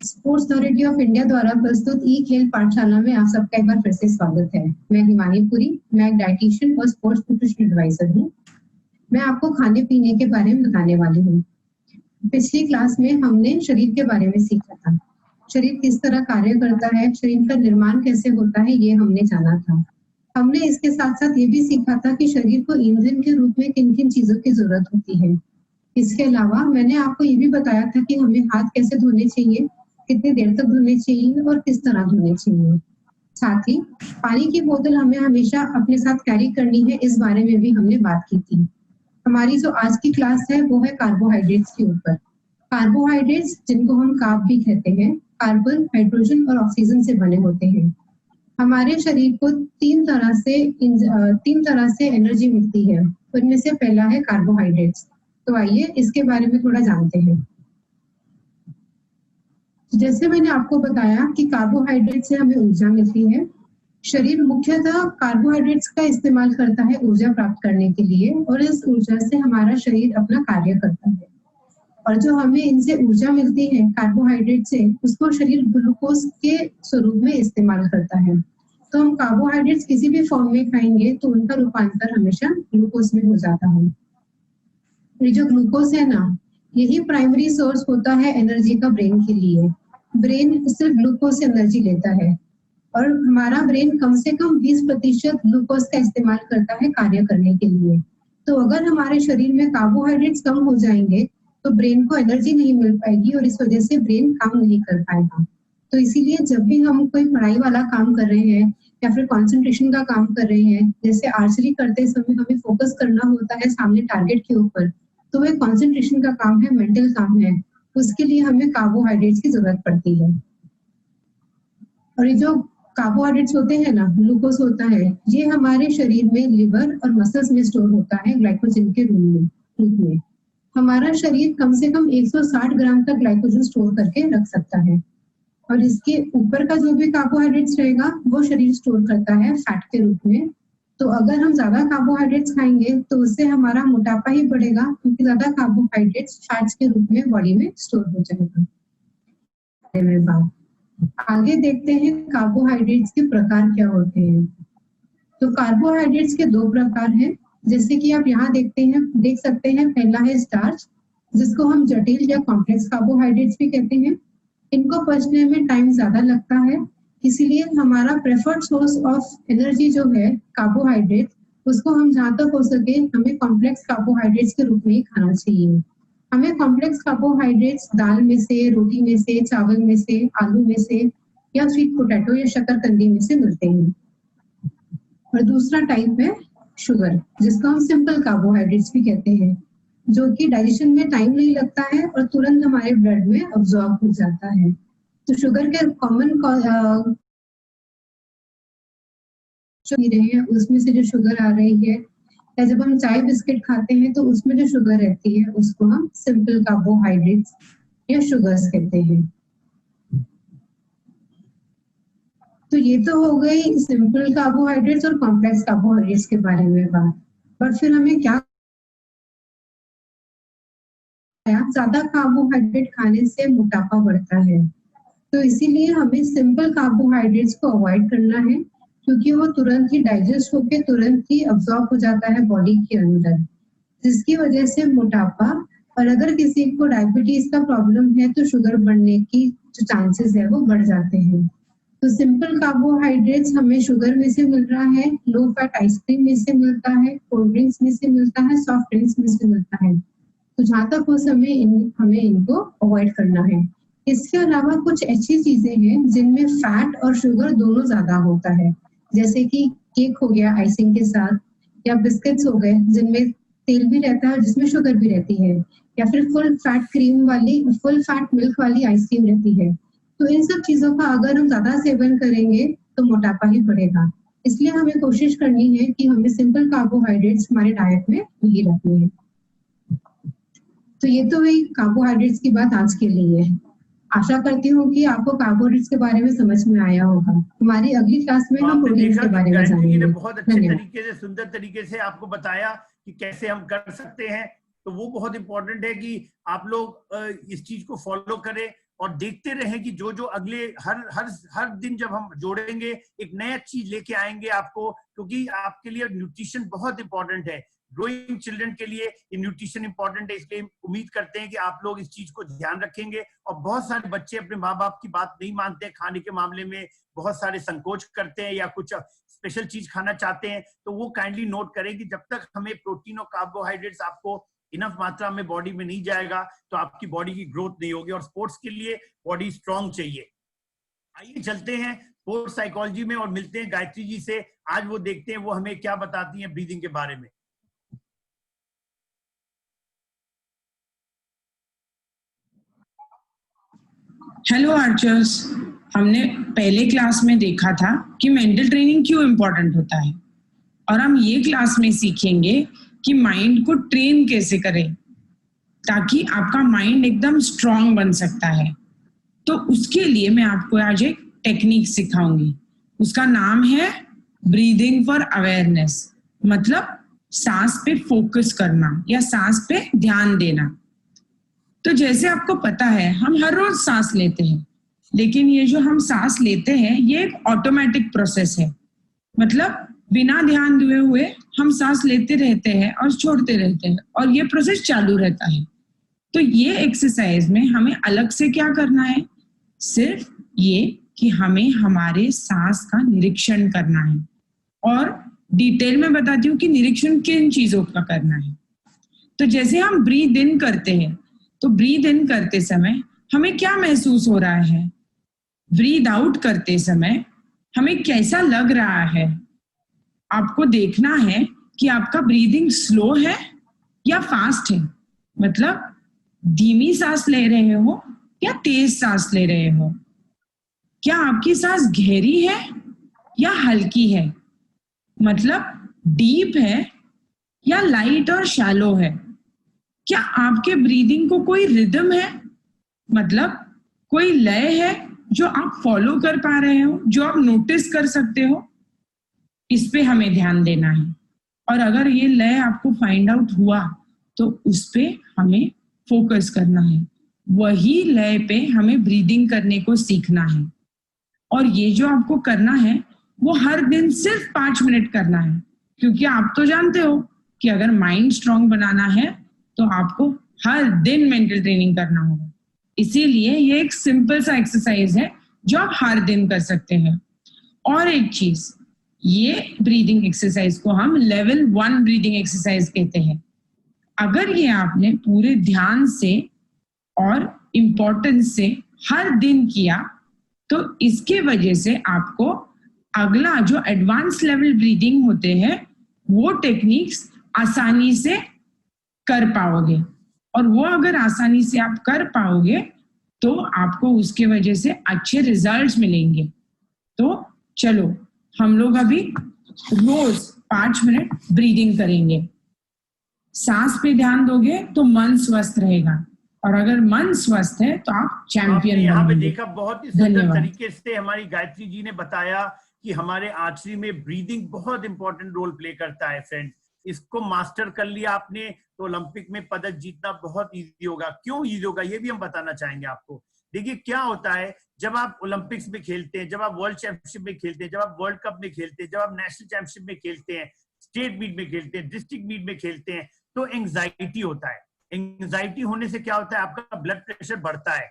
E: sports authority of India द्वारा प्रस्तुत ई खेल पाठशाला में आप सबका एक बार फिर से स्वागत है। मैं हिमानी पुरी, मैं एक डाइटिशियन और स्पोर्ट्स न्यूट्रिशन एडवाइजर हूँ। मैं आपको खाने पीने के बारे में बताने वाली हूँ। पिछली क्लास में हमने शरीर के बारे में सीखा था। शरीर किस तरह कार्य करता है, शरीर का निर्माण कैसे होता है, ये हमने जाना था। हमने इसके साथ साथ ये भी सीखा था कि शरीर को ईंधन के रूप में किन किन चीजों की जरूरत होती है। इसके अलावा मैंने आपको ये भी बताया था कि हमें हाथ कैसे धोने चाहिए, कितनी देर तक धोने चाहिए और किस तरह धोने चाहिए। साथ ही पानी की बोतल हमें हमेशा अपने साथ कैरी करनी है, इस बारे में भी हमने बात की थी। हमारी जो आज की क्लास है वो है कार्बोहाइड्रेट्स के ऊपर। कार्बोहाइड्रेट्स, जिनको हम कार्ब भी कहते हैं, कार्बन, हाइड्रोजन और ऑक्सीजन से बने होते हैं। हमारे शरीर को तीन तरह से एनर्जी मिलती है। उनमें से पहला है कार्बोहाइड्रेट्स। तो आइए इसके बारे में थोड़ा जानते हैं। जैसे मैंने आपको बताया कि कार्बोहाइड्रेट से हमें ऊर्जा मिलती है। शरीर मुख्यतः कार्बोहाइड्रेट्स का इस्तेमाल करता है ऊर्जा प्राप्त करने के लिए, और इस ऊर्जा से हमारा शरीर अपना कार्य करता है। और जो हमें इनसे ऊर्जा मिलती है कार्बोहाइड्रेट से, उसको शरीर ग्लूकोज के स्वरूप में इस्तेमाल करता है। तो हम कार्बोहाइड्रेट्स किसी भी फॉर्म में खाएंगे तो उनका रूपांतर हमेशा ग्लूकोज में हो जाता है। ये जो ग्लूकोज है ना, यही प्राइमरी सोर्स होता है एनर्जी का ब्रेन के लिए। ब्रेन सिर्फ ग्लूकोज से एनर्जी लेता है, और हमारा ब्रेन कम से कम 20% ग्लूकोज का इस्तेमाल करता है कार्य करने के लिए। तो अगर हमारे शरीर में कार्बोहाइड्रेट्स कम हो जाएंगे तो ब्रेन को एनर्जी नहीं मिल पाएगी, और इस वजह से ब्रेन काम नहीं कर पाएगा। तो इसीलिए जब भी हम कोई पढ़ाई वाला काम कर रहे हैं या फिर कंसंट्रेशन का काम कर रहे हैं, जैसे आर्चरी करते समय हमें फोकस करना होता है सामने टारगेट के ऊपर, तो वह कंसंट्रेशन का काम है, मेंटल काम है। उसके लिए हमें कार्बोहाइड्रेट्स की जरूरत पड़ती है। और ये जो कार्बोहाइड्रेट्स होते हैं ना, ग्लूकोज होता है, ये हमारे शरीर में लिवर और मसल्स में स्टोर होता है ग्लाइकोजन के रूप में। हमारा शरीर कम से कम 160 ग्राम तक ग्लाइकोजन स्टोर करके रख सकता है, और इसके ऊपर का जो भी कार्बोहाइड्रेट्स रहेगा वो शरीर स्टोर करता है फैट के रूप में। तो अगर हम ज्यादा कार्बोहाइड्रेट्स खाएंगे तो उससे हमारा मोटापा ही बढ़ेगा, क्योंकि ज्यादा कार्बोहाइड्रेट्स फैट्स के रूप में बॉडी में स्टोर हो जाएगा। आगे देखते हैं कार्बोहाइड्रेट्स के प्रकार क्या होते हैं। तो कार्बोहाइड्रेट्स के 2 प्रकार हैं, जैसे कि आप यहाँ देख सकते हैं। पहला है स्टार्च, जिसको हम जटिल या कॉम्प्लेक्स कार्बोहाइड्रेट्स भी कहते हैं। इनको पचने में टाइम ज्यादा लगता है, इसीलिए हमारा प्रेफर्ड सोर्स ऑफ एनर्जी जो है कार्बोहाइड्रेट, उसको हम जहाँ तक हो सके हमें कॉम्प्लेक्स कार्बोहाइड्रेट्स के रूप में ही खाना चाहिए। हमें कॉम्प्लेक्स कार्बोहाइड्रेट्स दाल में से, रोटी में से, चावल में से, आलू में से, या स्वीट पोटैटो या शकरकंदी में से मिलते हैं। और दूसरा टाइप है शुगर, जिसको हम सिंपल कार्बोहाइड्रेट्स भी कहते हैं, जो कि डाइजेशन में टाइम नहीं लगता है और तुरंत हमारे ब्लड में अब्सॉर्ब हो जाता है। तो शुगर के कॉमन रहे हैं, उसमें से जो शुगर आ रही है, या जब हम चाय बिस्किट खाते हैं तो उसमें जो शुगर रहती है उसको हम सिंपल कार्बोहाइड्रेट्स या शुगर्स कहते हैं। तो ये तो हो गई सिंपल कार्बोहाइड्रेट्स और कॉम्प्लेक्स कार्बोहाइड्रेट्स के बारे में बात। पर फिर हमें क्या, ज्यादा कार्बोहाइड्रेट खाने से मोटापा बढ़ता है। तो इसीलिए हमें सिंपल कार्बोहाइड्रेट्स को अवॉइड करना है, क्योंकि वो तुरंत ही डाइजेस्ट होकर तुरंत ही अब्सॉर्ब हो जाता है बॉडी के अंदर, जिसकी वजह से मोटापा, और अगर किसी को डायबिटीज का प्रॉब्लम है तो शुगर बढ़ने की जो चांसेस है वो बढ़ जाते हैं। तो सिंपल कार्बोहाइड्रेट्स हमें शुगर में से मिल रहा है, लो फैट आइसक्रीम में से मिलता है, कोल्ड ड्रिंक्स में से मिलता है, सॉफ्ट ड्रिंक्स में से मिलता है। तो जहाँ तक हो समय हमें इनको अवॉइड करना है। इसके अलावा कुछ ऐसी चीजें हैं जिनमें फैट और शुगर दोनों ज्यादा होता है, जैसे कि केक हो गया आइसिंग के साथ, या बिस्किट्स हो गए जिनमें तेल भी रहता है जिसमें शुगर भी रहती है, या फिर फुल फैट मिल्क वाली आइसक्रीम रहती है। तो इन सब चीजों का अगर हम ज्यादा सेवन करेंगे तो मोटापा ही बढ़ेगा। इसलिए हमें कोशिश करनी है कि हमें सिंपल कार्बोहाइड्रेट्स हमारे डाइट में मिली रहती है। तो ये तो हुई कार्बोहाइड्रेट्स की बात आज के लिए। आशा करती हूँ कि आपको कार्बोहाइड्रेट्स के बारे में समझ में आया होगा। हमारी अगली क्लास में हम प्रोटीन्स के बारे में
A: गायत्री जी ने
E: जानेंगे।
A: बहुत अच्छे तरीके से, सुंदर तरीके से आपको बताया कि कैसे हम कर सकते हैं। तो वो बहुत इंपॉर्टेंट है कि आप लोग इस चीज को फॉलो करें और देखते रहें कि जो जो अगले हर दिन जब हम जोड़ेंगे एक नया चीज लेके आएंगे आपको, क्योंकि आपके लिए न्यूट्रिशन बहुत इंपॉर्टेंट है। ग्रोइंग चिल्ड्रन के लिए ये न्यूट्रिशन इंपॉर्टेंट है, इसलिए उम्मीद करते हैं कि आप लोग इस चीज को ध्यान रखेंगे। और बहुत सारे बच्चे अपने माँ बाप की बात नहीं मानते हैं, खाने के मामले में बहुत सारे संकोच करते हैं या कुछ स्पेशल चीज खाना चाहते हैं। तो वो काइंडली नोट करें कि जब तक हमें प्रोटीन और कार्बोहाइड्रेट्स आपको इनफ मात्रा में बॉडी में नहीं जाएगा तो आपकी बॉडी की ग्रोथ नहीं होगी। और स्पोर्ट्स के लिए बॉडी स्ट्रांग चाहिए। आइए चलते हैं स्पोर्ट्स साइकोलॉजी में और मिलते हैं गायत्री जी से। आज वो देखते हैं वो हमें क्या बताती हैं ब्रीदिंग के बारे में।
F: हेलो आर्चर्स, हमने पहले क्लास में देखा था कि मेंटल ट्रेनिंग क्यों इम्पोर्टेंट होता है, और हम ये क्लास में सीखेंगे कि माइंड को ट्रेन कैसे करें ताकि आपका माइंड एकदम स्ट्रांग बन सकता है। तो उसके लिए मैं आपको आज एक टेक्निक सिखाऊंगी। उसका नाम है ब्रीदिंग फॉर अवेयरनेस, मतलब सांस पे फोकस करना या सांस पे ध्यान देना। तो जैसे आपको पता है हम हर रोज सांस लेते हैं, लेकिन ये जो हम सांस लेते हैं ये एक ऑटोमेटिक प्रोसेस है, मतलब बिना ध्यान दिए हुए हम सांस लेते रहते हैं और छोड़ते रहते हैं और ये प्रोसेस चालू रहता है। तो ये एक्सरसाइज में हमें अलग से क्या करना है, सिर्फ ये कि हमें हमारे सांस का निरीक्षण करना है। और डिटेल में बताती हूँ कि निरीक्षण किन चीजों का करना है। तो जैसे हम ब्रीद इन करते हैं, तो ब्रीद इन करते समय हमें क्या महसूस हो रहा है, ब्रीद आउट करते समय हमें कैसा लग रहा है। आपको देखना है कि आपका ब्रीदिंग स्लो है या फास्ट है, मतलब धीमी सांस ले रहे हो या तेज सांस ले रहे हो। क्या आपकी सांस गहरी है या हल्की है, मतलब डीप है या लाइट और शैलो है। क्या आपके ब्रीदिंग को कोई रिदम है, मतलब कोई लय है जो आप फॉलो कर पा रहे हो, जो आप नोटिस कर सकते हो। इस पे हमें ध्यान देना है। और अगर ये लय आपको फाइंड आउट हुआ तो उस पे हमें फोकस करना है, वही लय पे हमें ब्रीदिंग करने को सीखना है। और ये जो आपको करना है वो हर दिन सिर्फ 5 मिनट करना है, क्योंकि आप तो जानते हो कि अगर माइंड स्ट्रांग बनाना है तो आपको हर दिन मेंटल ट्रेनिंग करना होगा। इसीलिए ये एक सिंपल सा एक्सरसाइज है जो आप हर दिन कर सकते हैं। और एक चीज, ये ब्रीदिंग एक्सरसाइज को हम लेवल 1 ब्रीदिंग एक्सरसाइज कहते हैं। अगर ये आपने पूरे ध्यान से और इम्पोर्टेंस से हर दिन किया तो इसके वजह से आपको अगला जो एडवांस लेवल ब्रीदिंग होते हैं वो टेक्निक्स आसानी से कर पाओगे। और वो अगर आसानी से आप कर पाओगे तो आपको उसके वजह से अच्छे रिजल्ट्स मिलेंगे। तो चलो हम लोग अभी रोज 5 मिनट ब्रीदिंग करेंगे। सांस पे ध्यान दोगे तो मन स्वस्थ रहेगा, और अगर मन स्वस्थ है तो आप चैंपियन
A: यहाँ पे
F: बनेंगे।
A: देखा बहुत ही सुंदर तरीके से हमारी गायत्री जी ने बताया कि हमारे आर्चरी में ब्रीदिंग बहुत इंपॉर्टेंट रोल प्ले करता है। फ्रेंड्स, इसको मास्टर कर लिया आपने तो ओलंपिक में पदक जीतना बहुत इजी होगा। क्यों इजी होगा ये भी हम बताना चाहेंगे आपको। देखिए क्या होता है, जब आप ओलंपिक्स में खेलते हैं, जब आप वर्ल्ड चैंपियनशिप में खेलते हैं, जब आप वर्ल्ड कप में खेलते हैं, जब आप नेशनल चैंपियनशिप में खेलते हैं, स्टेट मीट में खेलते हैं, डिस्ट्रिक्ट मीट में खेलते हैं, तो एंजाइटी होता है। एंजाइटी होने से क्या होता है, आपका ब्लड प्रेशर बढ़ता है,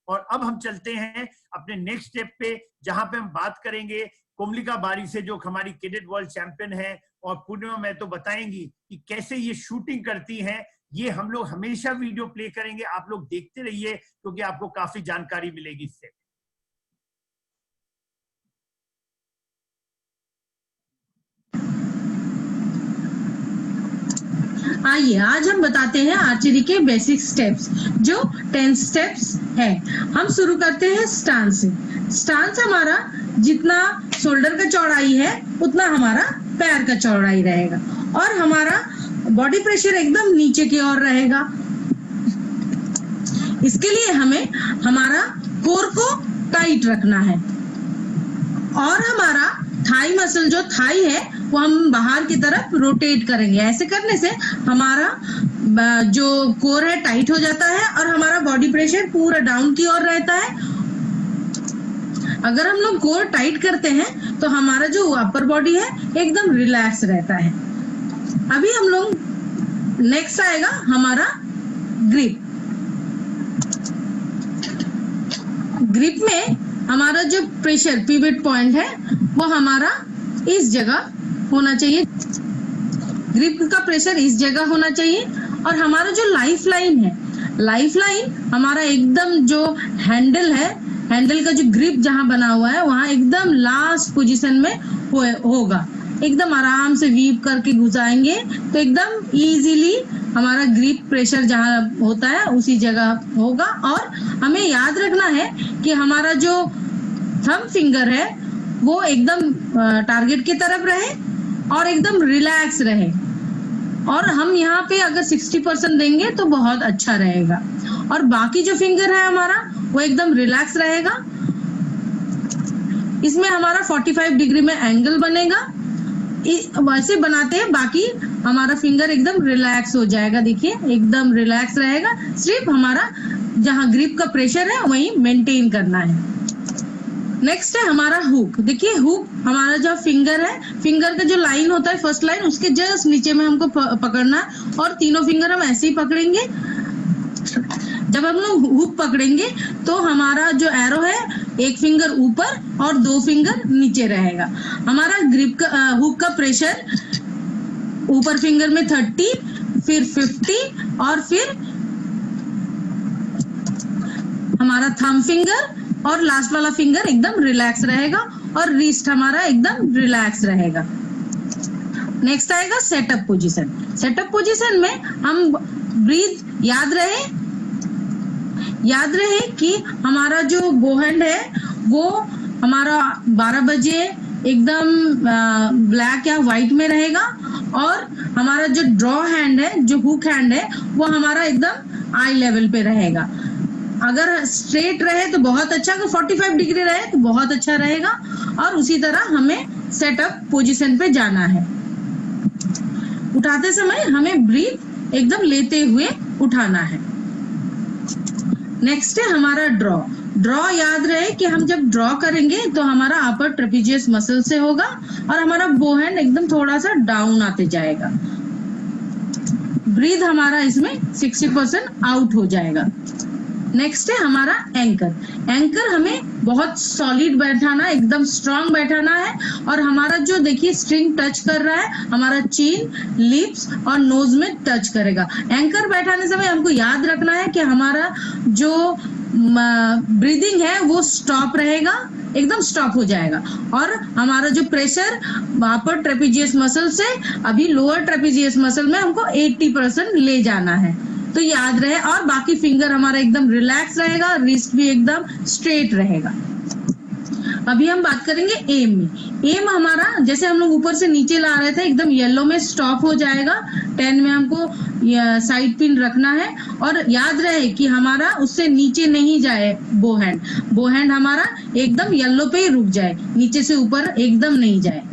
A: और अब हम चलते हैं अपने नेक्स्ट स्टेप पे, जहां पे हम बात करेंगे कोमलिका बारी से, जो हमारी कैडेट वर्ल्ड चैंपियन है, और पूर्णिमा में तो बताएंगी कि कैसे ये शूटिंग करती हैं। ये हम लोग हमेशा वीडियो प्ले करेंगे, आप लोग देखते रहिए क्योंकि आपको काफी जानकारी मिलेगी इससे।
G: आइए आज हम बताते हैं आर्चरी के बेसिक स्टेप्स, जो 10 स्टेप्स है। हम शुरू करते हैं स्टांस से। स्टांस हमारा जितना शोल्डर का चौड़ाई है उतना हमारा पैर का चौड़ाई रहेगा, और हमारा बॉडी प्रेशर एकदम नीचे की ओर रहेगा। इसके लिए हमें हमारा कोर को टाइट रखना है, और हमारा थाई मसल, जो थाई है, वो हम बाहर की तरफ रोटेट करेंगे। ऐसे करने से हमारा जो कोर है टाइट हो जाता है और हमारा बॉडी प्रेशर पूरा डाउन की ओर रहता है। अगर हम लोग कोर टाइट करते हैं तो हमारा जो अपर बॉडी है एकदम रिलैक्स रहता है। अभी हम लोग नेक्स्ट आएगा हमारा ग्रिप। ग्रिप में हमारा जो प्रेशर पिवट पॉइंट है वो हमारा इस जगह होना चाहिए। ग्रिप का प्रेशर इस जगह होना चाहिए, और हमारा जो लाइफ लाइन है, लाइफ लाइन हमारा एकदम जो हैंडल है, हैंडल का जो ग्रिप जहां बना हुआ है वहां एकदम लास्ट पोजीशन में होगा। एकदम आराम से वीप करके घुसाएंगे तो एकदम इजीली हमारा ग्रिप प्रेशर जहां होता है उसी जगह होगा। और हमें याद रखना है कि हमारा जो थंब फिंगर है वो एकदम टारगेट की तरफ रहे और एकदम रिलैक्स रहे, और हम यहाँ पे अगर 60% देंगे तो बहुत अच्छा रहेगा, और बाकी जो फिंगर है हमारा वो एकदम रिलैक्स रहेगा। इसमें हमारा 45 डिग्री में एंगल बनेगा। वैसे बनाते हैं, बाकी हमारा फिंगर एकदम रिलैक्स हो जाएगा। देखिए एकदम रिलैक्स रहेगा, सिर्फ हमारा जहां ग्रिप का प्रेशर है वहीं मेंटेन करना है। नेक्स्ट है हमारा हुक। देखिए हुक हमारा जो फिंगर है, फिंगर का जो लाइन होता है फर्स्ट लाइन, उसके जस्ट नीचे में हमको पकड़ना है, और तीनों फिंगर हम ऐसे ही पकड़ेंगे। जब हम लोग हुक पकड़ेंगे तो हमारा जो एरो है एक फिंगर ऊपर और 2 फिंगर नीचे रहेगा। हमारा ग्रिप का हुक का प्रेशर ऊपर फिंगर में 30, फिर 50, और फिर हमारा थंब फिंगर और लास्ट वाला फिंगर एकदम रिलैक्स रहेगा, और रिस्ट हमारा एकदम रिलैक्स रहेगा। नेक्स्ट आएगा सेटअप पोजीशन। सेटअप पोजीशन में हम ब्रीथ याद रहे कि हमारा जो बोहैंड है वो हमारा 12 बजे एकदम ब्लैक या व्हाइट में रहेगा, और हमारा जो ड्रॉ हैंड है, जो हुक हैंड है, वो हमारा एकदम आई लेवल पे रहेगा। अगर स्ट्रेट रहे तो बहुत अच्छा, अगर 45 डिग्री रहे तो बहुत अच्छा रहेगा, और उसी तरह हमें सेटअप पोजीशन पे जाना है। उठाते समय हमें ब्रीथ एकदम लेते हुए उठाना है। नेक्स्ट है हमारा ड्रॉ। ड्रॉ याद रहे कि हम जब ड्रॉ करेंगे तो हमारा अपर ट्रेपेजियस मसल से होगा, और हमारा बोहैंड एकदम थोड़ा सा डाउन आते जाएगा। ब्रीथ हमारा इसमें 60% आउट हो जाएगा। नेक्स्ट है हमारा एंकर। एंकर हमें बहुत सॉलिड बैठाना है, एकदम स्ट्रांग बैठाना है, और हमारा जो देखिए स्ट्रिंग टच कर रहा है, हमारा चिन, लिप्स और नोज में टच करेगा। एंकर बैठाने समय हमको याद रखना है कि हमारा जो ब्रीदिंग है वो स्टॉप रहेगा, एकदम स्टॉप हो जाएगा, और हमारा जो प्रेशर अपर ट्रेपेजियस मसल से अभी लोअर ट्रेपेजियस मसल में हमको 80% ले जाना है, तो याद रहे। और बाकी फिंगर हमारा एकदम रिलैक्स रहेगा, रिस्ट भी एकदम स्ट्रेट रहेगा। अभी हम बात करेंगे एम में। एम हमारा जैसे हम लोग ऊपर से नीचे ला रहे थे, एकदम येलो में स्टॉप हो जाएगा। 10 में हमको साइड पिन रखना है, और याद रहे कि हमारा उससे नीचे नहीं जाए बोहैंड। बोहैंड हमारा एकदम येलो पे ही रुक जाए, नीचे से ऊपर एकदम नहीं जाए।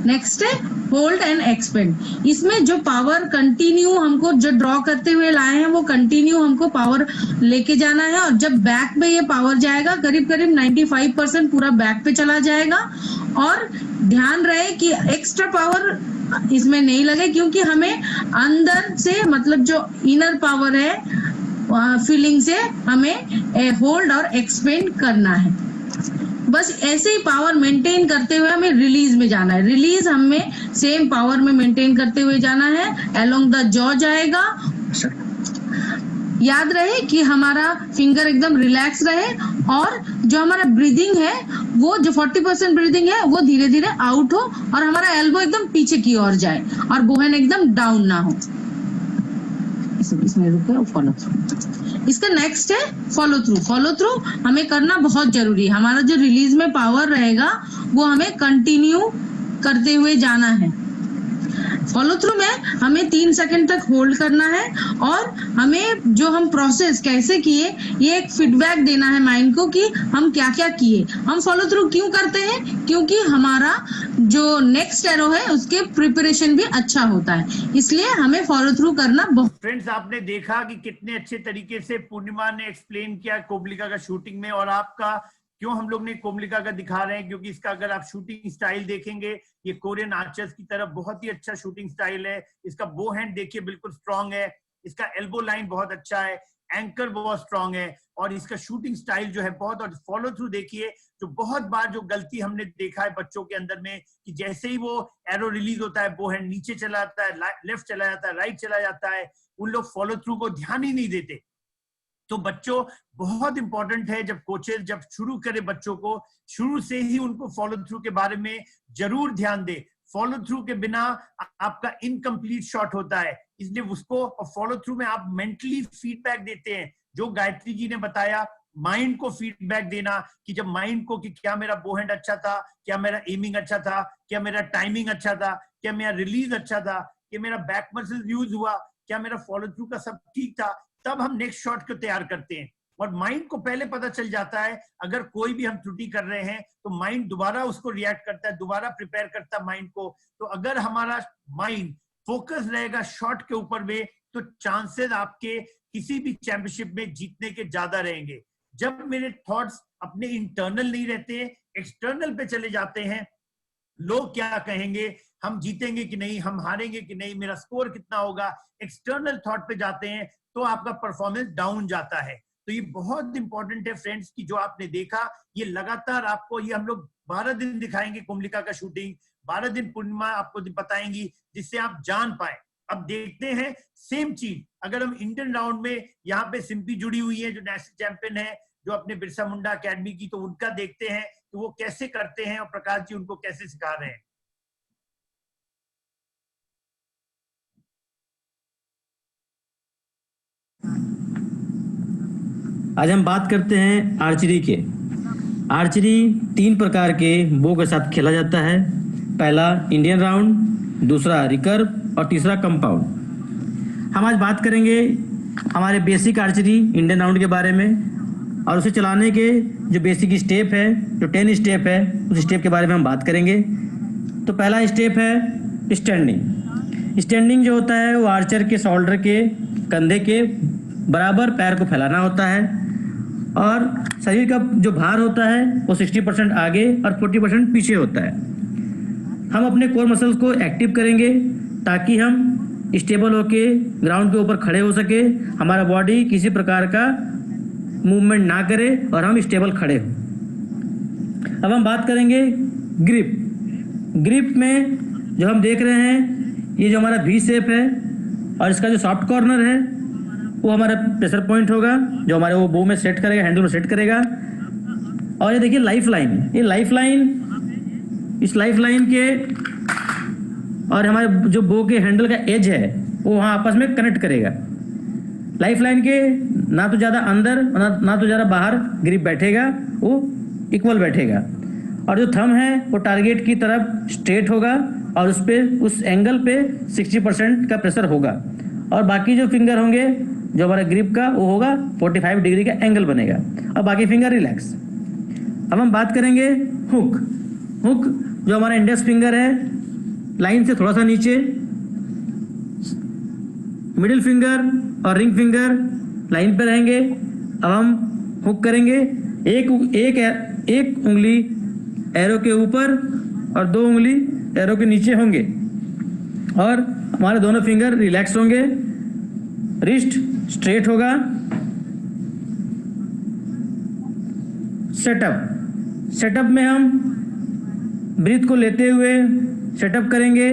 G: नेक्स्ट है होल्ड एंड एक्सपेंड। इसमें जो पावर कंटिन्यू हमको जो ड्रॉ करते हुए लाए हैं वो कंटिन्यू हमको पावर लेके जाना है, और जब बैक पे ये पावर जाएगा करीब करीब 95% पूरा बैक पे चला जाएगा। और ध्यान रहे कि एक्स्ट्रा पावर इसमें नहीं लगे, क्योंकि हमें अंदर से मतलब जो इनर पावर है फीलिंग से हमें होल्ड और एक्सपेंड करना है। बस ऐसे ही पावर मेंटेन करते हुए हमें रिलीज में जाना है। रिलीज हमें सेम पावर में मेंटेन करते हुए जाना है। अलोंग द जॉ जाएगा। याद रहे कि हमारा फिंगर एकदम रिलैक्स रहे और जो हमारा ब्रीदिंग है वो जो 40% ब्रीदिंग है वो धीरे धीरे आउट हो और हमारा एल्बो एकदम पीछे की ओर जाए और बोहेन एकदम डाउन ना हो। इसमें रुके और फॉलो थ्रू। इसका नेक्स्ट है फॉलो थ्रू। फॉलो थ्रू हमें करना बहुत जरूरी है। हमारा जो रिलीज में पावर रहेगा वो हमें कंटिन्यू करते हुए जाना है। फॉलो थ्रू में हमें 3 सेकंड तक होल्ड करना है और हमें जो हम प्रोसेस कैसे किए ये एक फीडबैक देना है माइंड को कि हम क्या क्या किए। हम फॉलो थ्रू क्यों करते हैं? क्योंकि हमारा जो नेक्स्ट एरो है उसके प्रिपरेशन भी अच्छा होता है, इसलिए हमें फॉलो थ्रू करना बहुत।
A: फ्रेंड्स, आपने देखा कि कितने अच्छे तरीके से पूर्णिमा ने एक्सप्लेन किया कोमलिका का शूटिंग में। और आपका क्यों हम लोग ने कोमलिका का दिखा रहे हैं, क्योंकि इसका अगर आप शूटिंग स्टाइल देखेंगे ये कोरियन आर्चर्स की तरफ बहुत ही अच्छा शूटिंग स्टाइल है। इसका बो हैंड देखिए बिल्कुल स्ट्रांग है, इसका एल्बो लाइन बहुत अच्छा है, एंकर बहुत स्ट्रांग है और इसका शूटिंग स्टाइल जो है बहुत। और फॉलो थ्रू देखिए, जो बहुत बार जो गलती हमने देखा है बच्चों के अंदर में कि जैसे ही वो एरो रिलीज होता है बो हैंड नीचे चला जाता है, लेफ्ट चला जाता है, राइट चला जाता है, उन लोग फॉलो थ्रू को ध्यान ही नहीं देते। तो बच्चों बहुत इंपॉर्टेंट है जब कोचेस जब शुरू करे बच्चों को शुरू से ही उनको फॉलो थ्रू के बारे में जरूर ध्यान दे। फॉलो थ्रू के बिना आपका इनकम्प्लीट शॉट होता है, इसलिए उसको फॉलो थ्रू में आप मेंटली फीडबैक देते हैं। जो गायत्री जी ने बताया माइंड को फीडबैक देना कि जब माइंड को कि क्या मेरा बो हैंड अच्छा था, क्या मेरा एमिंग अच्छा था, क्या मेरा टाइमिंग अच्छा था, क्या मेरा रिलीज अच्छा था, क्या मेरा बैक मसल यूज हुआ, क्या मेरा फॉलो थ्रू का सब ठीक था, तब हम नेक्स्ट शॉट को तैयार करते हैं। और माइंड को पहले पता चल जाता है अगर कोई भी हम त्रुटि कर रहे हैं तो माइंड दोबारा उसको रिएक्ट करता है, दोबारा प्रिपेयर करता है माइंड को। तो अगर हमारा माइंड फोकस रहेगा शॉट के ऊपर में तो चांसेस आपके किसी भी चैंपियनशिप में जीतने के ज्यादा रहेंगे। जब मेरे थॉट्स अपने इंटरनल नहीं रहते, एक्सटर्नल पे चले जाते हैं, लोग क्या कहेंगे, हम जीतेंगे कि नहीं, हम हारेंगे कि नहीं, मेरा स्कोर कितना होगा, एक्सटर्नल थॉट पे जाते हैं तो आपका परफॉर्मेंस डाउन जाता है। तो ये बहुत इंपॉर्टेंट है फ्रेंड्स कि जो आपने देखा ये लगातार आपको, ये हम लोग 12 दिन दिखाएंगे कोमलिका का शूटिंग, 12 दिन पूर्णिमा आपको बताएंगी जिससे आप जान पाए। अब देखते हैं सेम चीज अगर हम इंडियन राउंड में, यहाँ पे सिंपी जुड़ी हुई है जो नेशनल चैंपियन है जो अपने बिरसा मुंडा अकेडमी की, तो उनका देखते हैं कि वो कैसे करते हैं और प्रकाश जी उनको कैसे सिखा रहे हैं।
H: आज हम बात करते हैं आर्चरी के। आर्चरी 3 प्रकार के बो के साथ खेला जाता है। पहला इंडियन राउंड, दूसरा रिकर्व और तीसरा कंपाउंड। हम आज बात करेंगे हमारे बेसिक आर्चरी इंडियन राउंड के बारे में और उसे चलाने के जो बेसिक स्टेप है, जो 10 स्टेप है, उस स्टेप के बारे में हम बात करेंगे। तो पहला स्टेप है स्टैंडिंग। स्टैंडिंग जो होता है वो आर्चर के शोल्डर के, कंधे के बराबर पैर को फैलाना होता है और शरीर का जो भार होता है वो 60% आगे और 40% पीछे होता है। हम अपने कोर मसल्स को एक्टिव करेंगे ताकि हम स्टेबल होके ग्राउंड के ऊपर खड़े हो सके, हमारा बॉडी किसी प्रकार का मूवमेंट ना करे और हम स्टेबल खड़े हों। अब हम बात करेंगे ग्रिप। ग्रिप में जो हम देख रहे हैं ये जो हमारा वी शेप है और इसका जो सॉफ्ट कॉर्नर है वो हमारा प्रेशर पॉइंट होगा जो हमारे वो बो में सेट करेगा, हैंडल में सेट करेगा। और ये देखिए लाइफ लाइन, ये लाइफ लाइन, इस लाइफ लाइन के और हमारे जो बो के हैंडल का एज है वो वहाँ आपस में कनेक्ट करेगा। लाइफ लाइन के ना तो ज़्यादा अंदर ना तो ज़्यादा बाहर ग्रिप बैठेगा, वो इक्वल बैठेगा। और जो थंब है वो टारगेट की तरफ स्ट्रेट होगा और उस पे उस एंगल पे 60% का प्रेशर होगा और बाकी जो फिंगर होंगे जो हमारा ग्रिप का वो होगा 45 डिग्री का एंगल बनेगा और बाकी फिंगर रिलैक्स। अब हम बात करेंगे हुक। हुक जो हमारा इंडेक्स फिंगर है लाइन से थोड़ा सा नीचे, मिडिल फिंगर और रिंग फिंगर लाइन पे रहेंगे। अब हम हुक करेंगे, एक उंगली एरो के ऊपर और 2 उंगली एरो के नीचे होंगे और हमारे दोनों फिंगर रिलैक्स होंगे, रिस्ट स्ट्रेट होगा सेटअप में हम ब्रीथ को लेते हुए सेटअप करेंगे।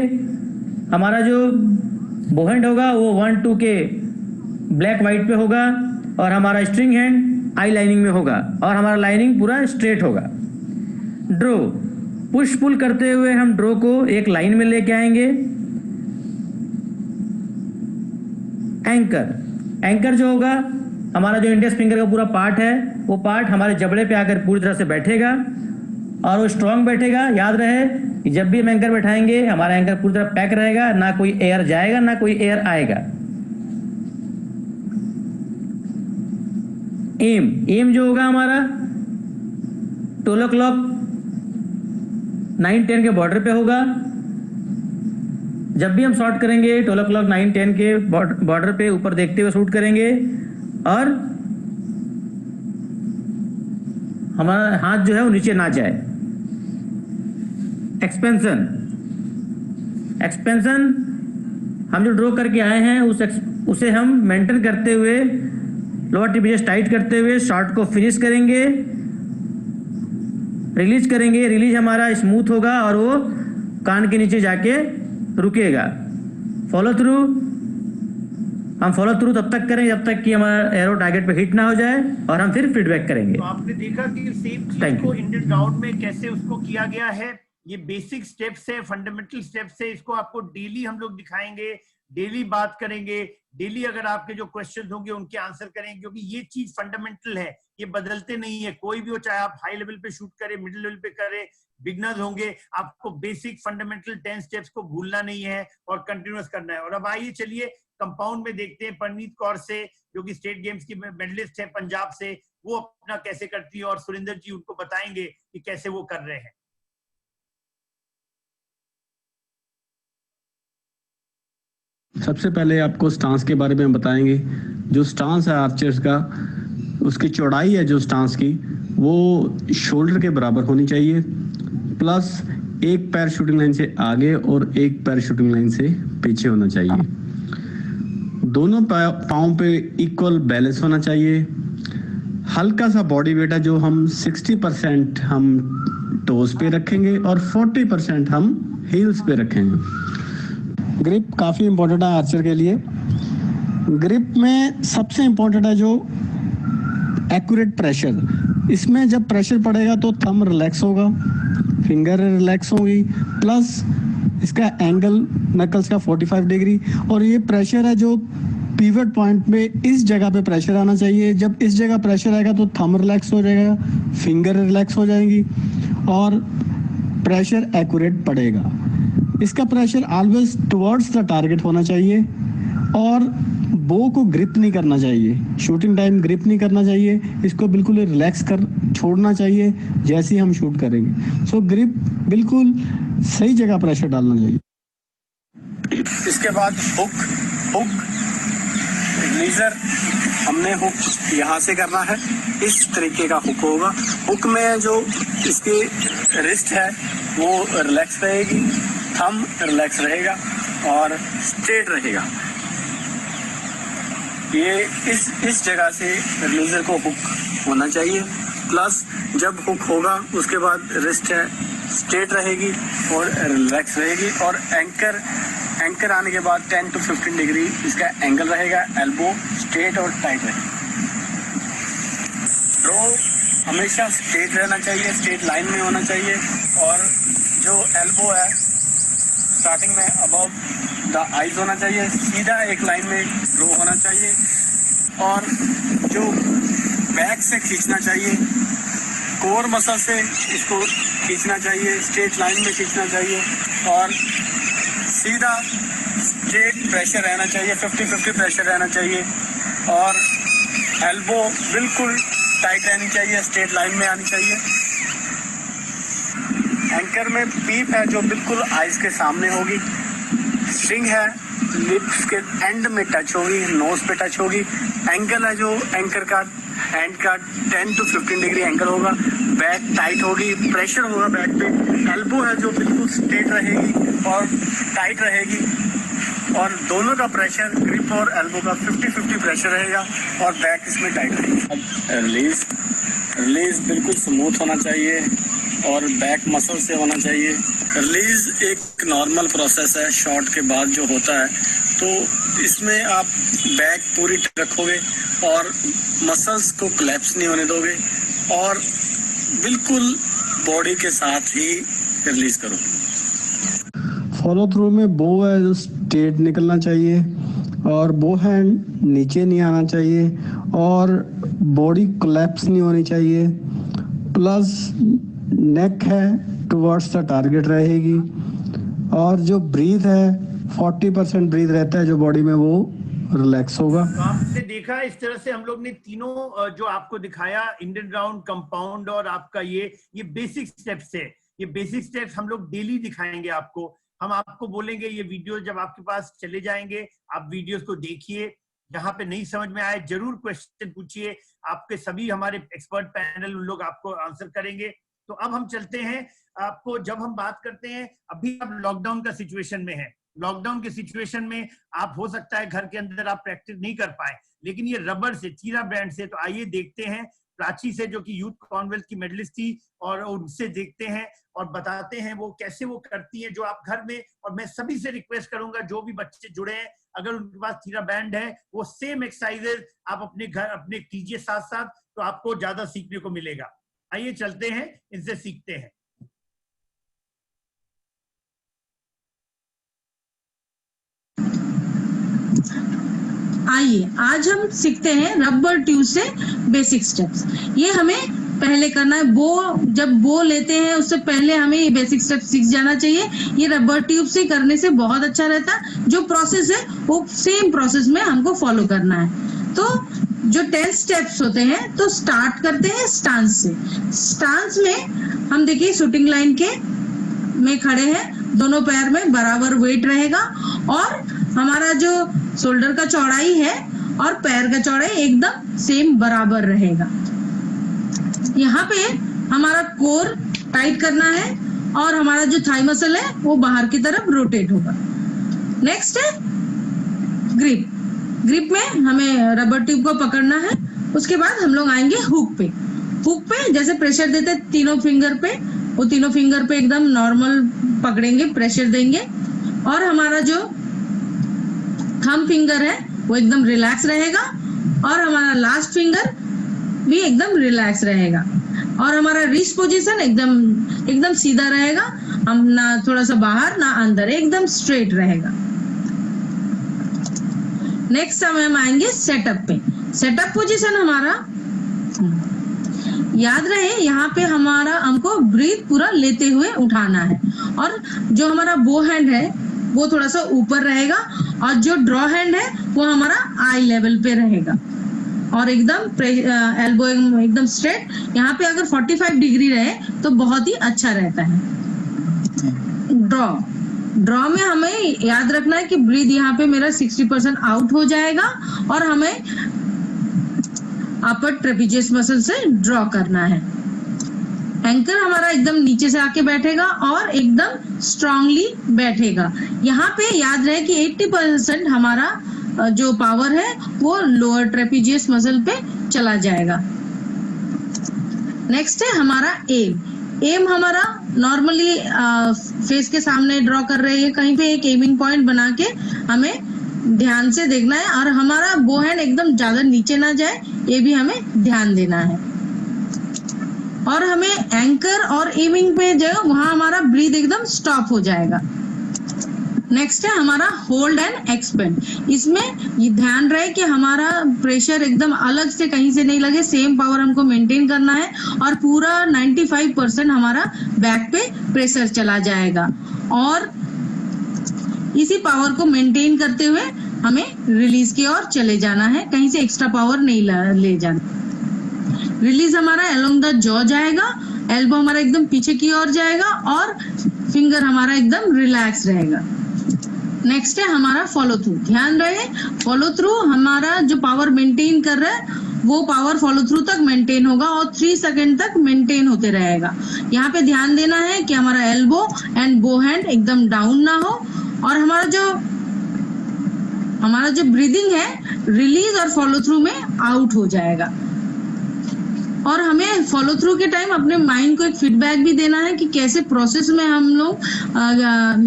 H: हमारा जो बोहेंड होगा वो 1-2 के ब्लैक वाइट पे होगा और हमारा स्ट्रिंग हैंड आई लाइनिंग में होगा और हमारा लाइनिंग पूरा स्ट्रेट होगा। ड्रो, पुश पुल करते हुए हम ड्रो को एक लाइन में लेके आएंगे। एंकर जो होगा, हमारा जो इंडेक्स फिंगर का पूरा पार्ट है वो पार्ट हमारे जबड़े पे आकर पूरी तरह से बैठेगा और वो स्ट्रांग बैठेगा। याद रहे कि जब भी हम एंकर बैठाएंगे हमारा एंकर पूरी तरह पैक रहेगा, ना कोई एयर जाएगा ना कोई एयर आएगा। एम जो होगा हमारा टोलो क्लॉक 9-10 के बॉर्डर पे होगा। जब भी हम शॉट करेंगे टोलो क्लॉक 9-10 के बॉर्डर पे ऊपर देखते हुए शूट करेंगे और हमारा हाथ जो है वो नीचे ना जाए। एक्सपेंशन हम जो ड्रॉ करके आए हैं उसे हम मेंटेन करते हुए लोअर ट्रिपेजियस टाइट करते हुए शॉट को फिनिश करेंगे, रिलीज करेंगे। रिलीज हमारा स्मूथ होगा और वो कान के नीचे जाके रुकेगा। फॉलो थ्रू तब तक करें जब तक कि हमारा एरो टारगेट पे हिट ना हो जाए और हम फिर फीडबैक करेंगे।
A: तो आपने देखा कि सेम चीज को इंडियन राउंड में कैसे उसको किया गया है। ये बेसिक स्टेप्स है, फंडामेंटल स्टेप्स है। इसको आपको डेली हम लोग दिखाएंगे, डेली बात करेंगे, डेली अगर आपके जो क्वेश्चंस होंगे उनके आंसर करेंगे, क्योंकि ये चीज फंडामेंटल है, ये बदलते नहीं है। कोई भी हो, चाहे आप हाई लेवल पे शूट करें, मिडिल लेवल पे करें, बिगनर्स होंगे, आपको बेसिक फंडामेंटल 10 स्टेप्स को भूलना नहीं है और कंटिन्यूअस करना है। और अब आइए चलिए कंपाउंड में देखते हैं परनीत कौर से, जो कि स्टेट गेम्स की मेडलिस्ट है पंजाब से, वो अपना कैसे करती है और सुरेंद्र जी उनको बताएंगे कि कैसे वो कर रहे हैं।
I: सबसे पहले आपको स्टांस के बारे में बताएंगे। जो स्टांस है आर्चर्स का, उसकी चौड़ाई है जो स्टांस की, वो शोल्डर के बराबर होनी चाहिए, प्लस एक पैर शूटिंग लाइन से आगे और एक पैर शूटिंग लाइन से पीछे होना चाहिए। दोनों पाँव पे इक्वल बैलेंस होना चाहिए। हल्का सा बॉडी वेट है जो हम 60% हम टोज पे रखेंगे और 40% हम हील्स पे रखेंगे। ग्रिप काफ़ी इम्पोर्टेंट है आर्चर के लिए। ग्रिप में सबसे इम्पोर्टेंट है जो एक्यूरेट प्रेशर। इसमें जब प्रेशर पड़ेगा तो थंब रिलैक्स होगा, फिंगर रिलैक्स होगी, प्लस इसका एंगल नकल्स का 45 डिग्री। और ये प्रेशर है जो पिवट पॉइंट में इस जगह पे प्रेशर आना चाहिए। जब इस जगह प्रेशर आएगा तो थंब रिलैक्स हो जाएगा, फिंगर रिलैक्स हो जाएंगी और प्रेशर एक्यूरेट पड़ेगा। इसका pressure always towards the target होना चाहिए और बो को ग्रिप नहीं करना चाहिए, शूटिंग टाइम ग्रिप नहीं करना चाहिए। इसको बिल्कुल रिलैक्स कर छोड़ना चाहिए जैसे ही हम शूट करेंगे। सो ग्रिप बिल्कुल सही जगह प्रेशर डालना चाहिए। इसके बाद हुक रिलीजर हमने हुक यहाँ से करना है, इस तरीके का हुक होगा। हुक में जो इसकी रिस्ट है वो रिलैक्स रहेगी, थंब रिलैक्स रहेगा और स्ट्रेट रहेगा। ये इस जगह से रिलीजर को हुक होना चाहिए। प्लस जब हुक होगा उसके बाद रिस्ट है स्ट्रेट रहेगी और रिलैक्स रहेगी और एंकर आने के बाद 10 to 15 डिग्री इसका एंगल रहेगा। एल्बो स्ट्रेट और टाइट रहेगा। ड्रॉ हमेशा स्ट्रेट रहना चाहिए, स्ट्रेट लाइन में होना चाहिए और जो एल्बो है स्टार्टिंग में अबव द आइज होना चाहिए, सीधा एक लाइन में ड्रॉ होना चाहिए और जो बैक से खींचना चाहिए, कोर मसल से इसको खींचना चाहिए, स्ट्रेट लाइन में खींचना चाहिए और सीधा स्ट्रेट प्रेशर रहना चाहिए, 50-50 प्रेशर रहना चाहिए और एल्बो बिल्कुल टाइट रहनी चाहिए, स्ट्रेट लाइन में आनी चाहिए। एंकर में पीप है जो बिल्कुल आइज के सामने होगी, स्ट्रिंग है लिप्स के एंड में टच होगी, नोज पे टच होगी। एंगल है जो एंकर का हैंड का 10 to 15 डिग्री एंगल होगा, बैक टाइट होगी, प्रेशर होगा बैक पे। एल्बो है जो बिल्कुल स्ट्रेट रहेगी और टाइट रहेगी और दोनों का प्रेशर ग्रिप और एल्बो का 50-50 प्रेशर रहेगा और बैक इसमें टाइट रहेगी। रिलीज रिलीज बिल्कुल स्मूथ होना चाहिए और बैक मसल से होना चाहिए। रिलीज एक नॉर्मल प्रोसेस है शॉट के बाद जो होता है, तो इसमें आप बैक पूरी रखोगे और मसल्स को कोलैप्स नहीं होने दोगे और बिल्कुल बॉडी के साथ ही रिलीज करो। फॉलो थ्रू में बो है जो स्ट्रेट निकलना चाहिए और बो हैंड नीचे नहीं आना चाहिए और बॉडी कोलैप्स नहीं होनी चाहिए, प्लस नेक है टुवर्ड्स द टारगेट रहेगी और जो ब्रीथ है 40% ब्रीथ रहता है जो बॉडी में, वो रिलैक्स होगा।
A: तो आपने देखा इस तरह से हम लोग ने तीनों जो आपको दिखाया, इंडियन राउंड, कंपाउंड और आपका ये बेसिक स्टेप्स है। ये बेसिक स्टेप्स हम लोग डेली दिखाएंगे आपको। हम आपको बोलेंगे ये वीडियो जब आपके पास चले जाएंगे, आप वीडियोस को देखिए, जहां पे नहीं समझ में आए जरूर क्वेश्चन पूछिए, आपके सभी हमारे एक्सपर्ट पैनल उन लोग आपको आंसर करेंगे। तो अब हम चलते हैं आपको, जब हम बात करते हैं, अभी आप लॉकडाउन का सिचुएशन में है। लॉकडाउन के सिचुएशन में आप हो सकता है घर के अंदर आप प्रैक्टिस नहीं कर पाए, लेकिन ये रबर से, चीरा ब्रांड से, तो आइए देखते हैं प्राची से जो कि यूथ कॉमनवेल्थ की मेडलिस्ट थी, और उनसे देखते हैं और बताते हैं वो कैसे वो करती है जो आप घर में। और मैं सभी से रिक्वेस्ट करूंगा जो भी बच्चे जुड़े हैं, अगर उनके पास चीरा बैंड है, वो सेम एक्सरसाइजेज आप अपने घर अपने कीजिए साथ साथ, तो आपको ज्यादा सीखने को मिलेगा। आइए चलते हैं, इनसे सीखते हैं।
G: आइए आज हम सीखते हैं रबर ट्यूब से बेसिक स्टेप्स। ये हमें पहले करना है। जब बो लेते हैं उससे पहले हमें ये बेसिक स्टेप्स सीख जाना चाहिए। ये रबर ट्यूब से करने से बहुत अच्छा रहता है। जो प्रोसेस है वो सेम प्रोसेस में हमको फॉलो करना है। तो जो 10 स्टेप्स होते हैं, तो स्टार्ट करते हैं स्टांस से। स्टांस में हम देखिए शूटिंग लाइन के में खड़े हैं, दोनों पैर में बराबर वेट रहेगा और हमारा जो शोल्डर का चौड़ाई है और पैर का चौड़ाई एकदम सेम बराबर रहेगा। यहाँ पे हमारा कोर टाइट करना है और हमारा जो थाई मसल है वो बाहर की तरफ रोटेट होगा। नेक्स्ट है ग्रिप। ग्रिप में हमें रबर ट्यूब को पकड़ना है। उसके बाद हम लोग आएंगे हुक पे। हुक पे जैसे प्रेशर देते हैं तीनों फिंगर पे, वो तीनों फिंगर पे एकदम नॉर्मल पकड़ेंगे, प्रेशर देंगे और हमारा जो थंब फिंगर है वो एकदम रिलैक्स रहेगा और हमारा लास्ट फिंगर भी एकदम रिलैक्स रहेगा और हमारा रिस्ट पोजीशन एकदम सीधा रहेगा। हम ना थोड़ा सा बाहर ना अंदर, एकदम स्ट्रेट रहेगा। नेक्स्ट हम आएंगे सेटअप पे। सेटअप पोजीशन हमारा याद रहे, यहाँ पे हमको ब्रीथ पूरा लेते हुए उठाना है और जो हमारा बो हैंड है वो थोड़ा सा ऊपर रहेगा और जो ड्रॉ हैंड है वो हमारा आई लेवल पे रहेगा और एकदम एल्बो एकदम स्ट्रेट। यहाँ पे अगर 45 डिग्री रहे तो बहुत ही अच्छा रहता है। ड्रॉ में हमें याद रखना है कि ब्रीथ यहाँ पे मेरा 60% आउट हो जाएगा और हमें अपर ट्रेपेजियस मसल से ड्रॉ करना है। एंकर हमारा एकदम नीचे से आके बैठेगा और एकदम स्ट्रांगली बैठेगा। यहाँ पे याद रहे कि 80% हमारा जो पावर है वो लोअर ट्रेपेजियस मसल पे चला जाएगा। नेक्स्ट है हमारा एम हमारा नॉर्मली फेस के सामने ड्रॉ कर रहे हैं, कहीं पे एक एमिंग पॉइंट बना के हमें ध्यान से देखना है और हमारा बो हैंड एकदम ज्यादा नीचे ना जाए, ये भी हमें ध्यान देना है। और हमें एंकर और एमिंग पे जो वहां हमारा ब्रीथ एकदम स्टॉप हो जाएगा। नेक्स्ट है हमारा होल्ड एंड एक्सपेंड। इसमें ये ध्यान रहे कि हमारा प्रेशर एकदम अलग से कहीं से नहीं लगे, सेम पावर हमको मेंटेन करना है और पूरा 95% हमारा बैक पे प्रेशर चला जाएगा और इसी पावर को मेंटेन करते हुए हमें रिलीज की ओर चले जाना है, कहीं से एक्स्ट्रा पावर नहीं ले जाना। रिलीज हमारा अलोंग द जॉ जाएगा, एल्बो हमारा एकदम पीछे की ओर जाएगा और फिंगर हमारा एकदम रिलैक्स रहेगा। नेक्स्ट है हमारा फॉलो थ्रू। ध्यान रहे फॉलो थ्रू हमारा जो पावर मेंटेन कर रहा है वो पावर फॉलो थ्रू तक मेंटेन होगा और 3 सेकंड तक मेंटेन होते रहेगा। यहाँ पे ध्यान देना है कि हमारा एल्बो एंड बो हैंड एकदम डाउन ना हो और हमारा जो ब्रीदिंग है रिलीज और फॉलो थ्रू में आउट हो जाएगा। और हमें फॉलो थ्रू के टाइम अपने माइंड को एक फीडबैक भी देना है कि कैसे प्रोसेस में हम लोग